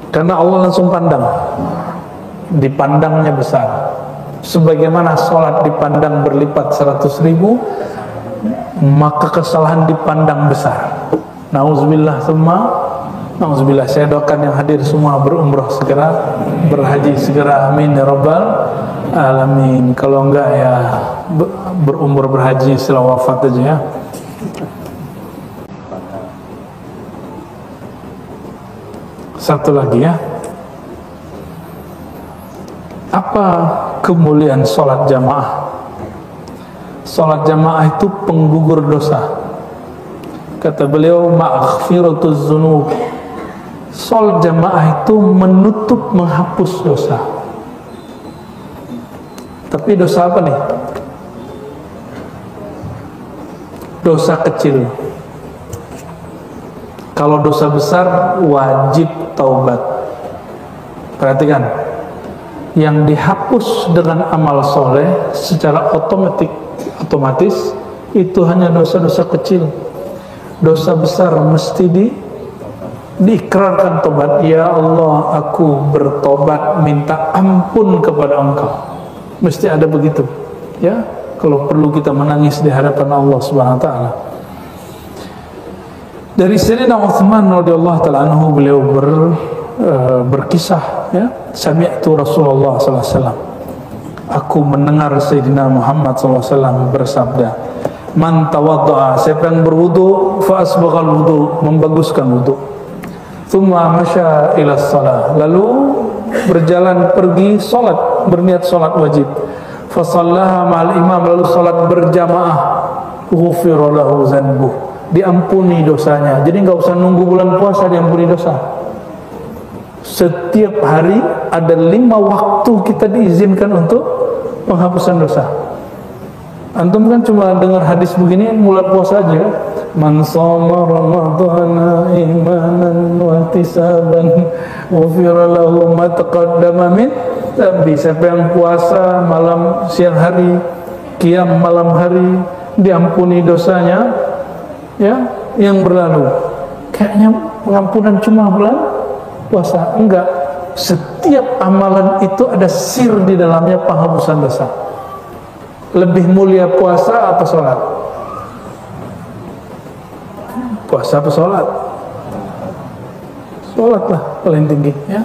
karena Allah langsung pandang, dipandangnya besar. Sebagaimana sholat dipandang berlipat 100.000, maka kesalahan dipandang besar. Nauzubillah, semua nauzubillah. Saya doakan yang hadir semua berumrah segera, berhaji segera, amin ya rabbal alamin. Kalau enggak ya berumur berhaji setelah wafat aja, ya. Satu lagi, ya. Apa kemuliaan sholat jamaah? Sholat jamaah itu penggugur dosa. Kata beliau, ma'aghfiratuz dzunub. Sholat jamaah itu menutup, menghapus dosa. Tapi dosa apa nih? dosa kecil. Kalau dosa besar wajib taubat. Perhatikan, yang dihapus dengan amal soleh secara otomatis itu hanya dosa-dosa kecil. Dosa besar mesti diikrarkan tobat. Ya Allah, aku bertobat, minta ampun kepada Engkau. Mesti ada begitu, ya. Kalau perlu kita menangis di hadapan Allah Subhanahu wa taala. Dari Sayyidina Utsman radhiyallahu taala anhu, beliau berkisah, ya, sami'tu Rasulullah sallallahu alaihi wasallam. Aku mendengar Sayyidina Muhammad sallallahu alaihi wasallam bersabda, "Man tawaddaa," siapa yang berwudu, fa asbaghal wudu, membaguskan wudu. Tsumma masya ila shalah, lalu berjalan pergi salat, berniat salat wajib. Fa shallaha ma'al imam, lalu salat berjamaah. Ghufira lahu dzanbuh, diampuni dosanya. Jadi nggak usah nunggu bulan puasa diampuni dosa. Setiap hari ada 5 waktu kita diizinkan untuk penghapusan dosa. Antum kan cuma dengar hadis begini bulan puasa aja. Man shoma ramadhana imanan wa ihtisaban ghufira lahu ma taqaddama min dhanbi. Siapa yang puasa malam siang hari, qiyam malam hari, diampuni dosanya, ya, yang berlalu. Kayaknya pengampunan cuma bulan puasa. Enggak, setiap amalan itu ada sir di dalamnya penghapusan dosa. Lebih mulia puasa apa sholat? Puasa apa sholat? Sholat lah paling tinggi, ya.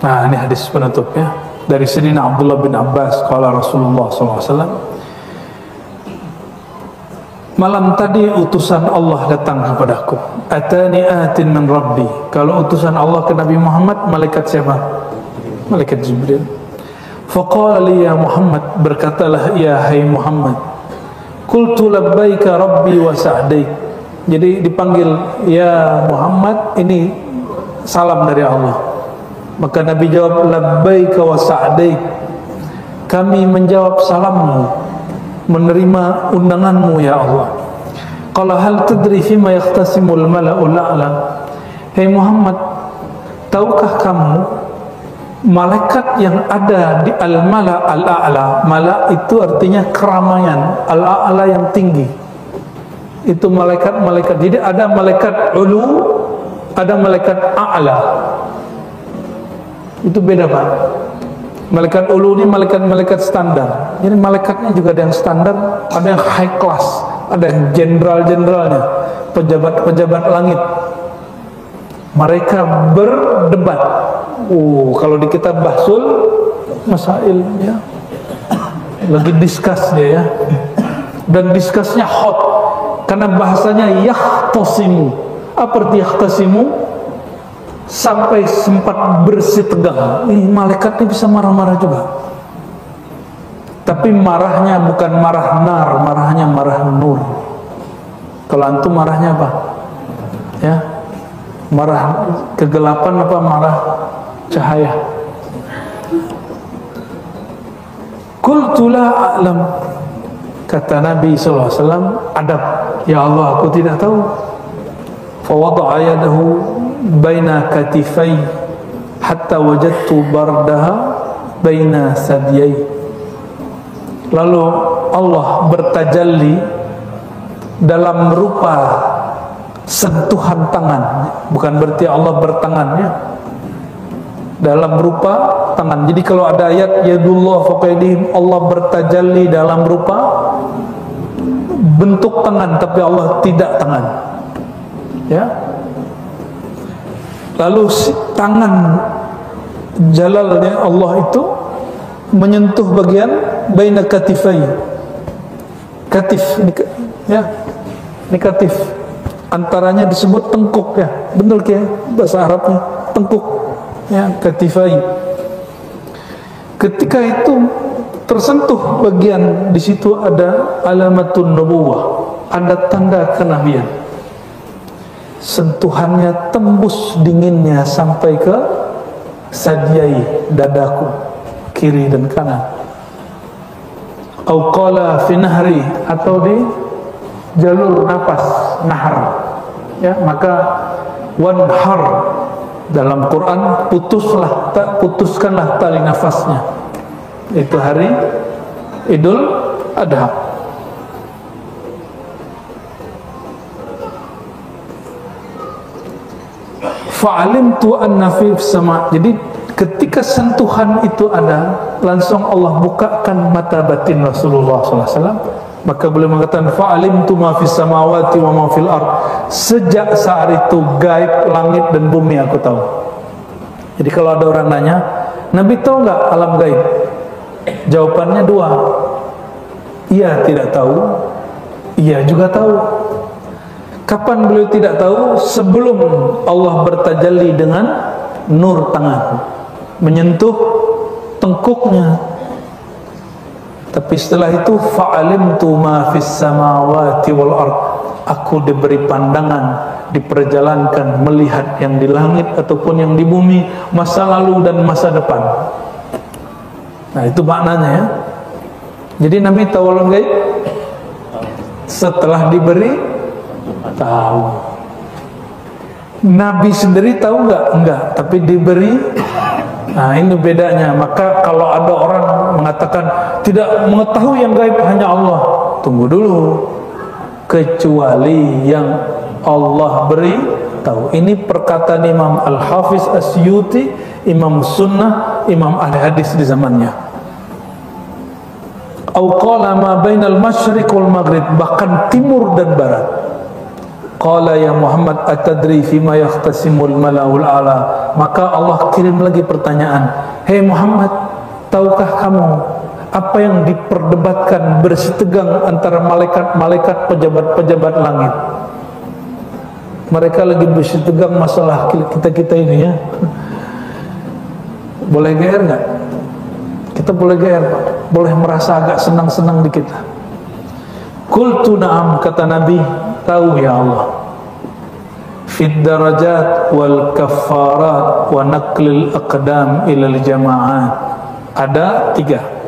Nah, ini hadis penutupnya dari Sayyidina Abdullah bin Abbas, qala Rasulullah SAW, malam tadi utusan Allah datang kepadaku. Atani atin min Rabbi. Kalau utusan Allah ke Nabi Muhammad, malaikat siapa? Malaikat Jibril. Faqala li ya Muhammad, berkatalah ya hai Muhammad. Qultu labbaika Rabbi wa sa'daik. Jadi dipanggil ya Muhammad, ini salam dari Allah. Maka Nabi jawab, labbaika wa sa'daik. Kami menjawab salammu, menerima undanganmu ya Allah. Qala hal tadri fima yahtasimul mala'ul a'la. Hei Muhammad, tahukah kamu malaikat yang ada di al-mala' al-a'la? Mala' itu artinya keramaian, al-a'la yang tinggi. Itu malaikat-malaikat. Jadi ada malaikat ulu, ada malaikat a'la. Itu beda, Pak. Malaikat ulu ini malaikat-malaikat standar. Jadi malaikatnya juga ada yang standar, ada yang high class, ada yang jenderal-jenderalnya, pejabat-pejabat langit. Mereka berdebat. Kalau di kitab Bahsul Masail, ya, lagi discuss dia, ya. Dan discussnya hot karena bahasanya yahtasimu. Apa arti yahtasimu? Sampai sempat bersih tegang. Ini malaikat ini bisa marah-marah juga. Tapi marahnya bukan marah nar, marahnya marah nur. Kalau antum marahnya apa? Ya, marah kegelapan apa marah cahaya? Qultu la a'lam. Kata Nabi SAW, adab. Ya Allah, aku tidak tahu. Fawada'a yadahu baina katifai hatta wajadtu bardaha baina sadiyai. Lalu Allah bertajalli dalam rupa sentuhan tangan. Bukan berarti Allah bertangan, ya. Dalam rupa tangan. Jadi kalau ada ayat yadullah faqaidihim, Allah bertajalli dalam rupa bentuk tangan, tapi Allah tidak tangan, ya. Lalu tangan jalalnya Allah itu menyentuh bagian baina katifai. Katif ini, ya, ini katif. Antaranya disebut tengkuk, ya. Benar ya bahasa Arabnya, tengkuk, ya, katifai. Ketika itu tersentuh bagian di situ ada alamatun nubuwah, ada tanda kenabian. Sentuhannya tembus dinginnya sampai ke sadyai, dadaku, kiri dan kanan. Au qala fi nahri, atau di jalur nafas, nahar. Ya, maka wanhar dalam Quran, putuskanlah tali nafasnya. Itu hari Idul Adha. Fa'alimtu anna fi sama. Jadi ketika sentuhan itu ada, langsung Allah bukakan mata batin Rasulullah SAW. Maka beliau mengatakan, fa'alimtu ma fis samawati wa ma fil ard. Sejak saat itu gaib langit dan bumi aku tahu. Jadi kalau ada orang nanya, Nabi tahu nggak alam gaib? Jawabannya dua. Iya tidak tahu, iya juga tahu. Kapan beliau tidak tahu? Sebelum Allah bertajalli dengan nur tangan, menyentuh tengkuknya. Tapi setelah itu, fa'alimtu ma fis samawati wal ard. Aku diberi pandangan, diperjalankan melihat yang di langit ataupun yang di bumi, masa lalu dan masa depan. Nah, itu maknanya ya. Jadi Nabi tahu alam gaib setelah diberi tahu. Nabi sendiri tahu nggak? Enggak, tapi diberi. Nah, ini bedanya. Maka kalau ada orang mengatakan tidak mengetahui yang gaib hanya Allah, tunggu dulu. Kecuali yang Allah beri tahu. Ini perkataan Imam Al-Hafiz Asyuti, Imam Sunnah, Imam Ahli Hadis di zamannya. Au qala ma bainal masyriq wal maghrib, bahkan timur dan barat. Qala ya Muhammad atadri fima yahtasimul mala'ul ala. Maka Allah kirim lagi pertanyaan, hei Muhammad, tahukah kamu apa yang diperdebatkan bersitegang antara malaikat-malaikat pejabat-pejabat langit? Mereka lagi bersitegang masalah kita ini ya. Boleh GR nggak? Kita boleh GR Pak, boleh merasa agak senang-senang di kita. Qultu na'am, kata Nabi, tahu ya Allah. Fid darajat wal kafarat wa naqlil aqdam ilal jama'at. Ada 3.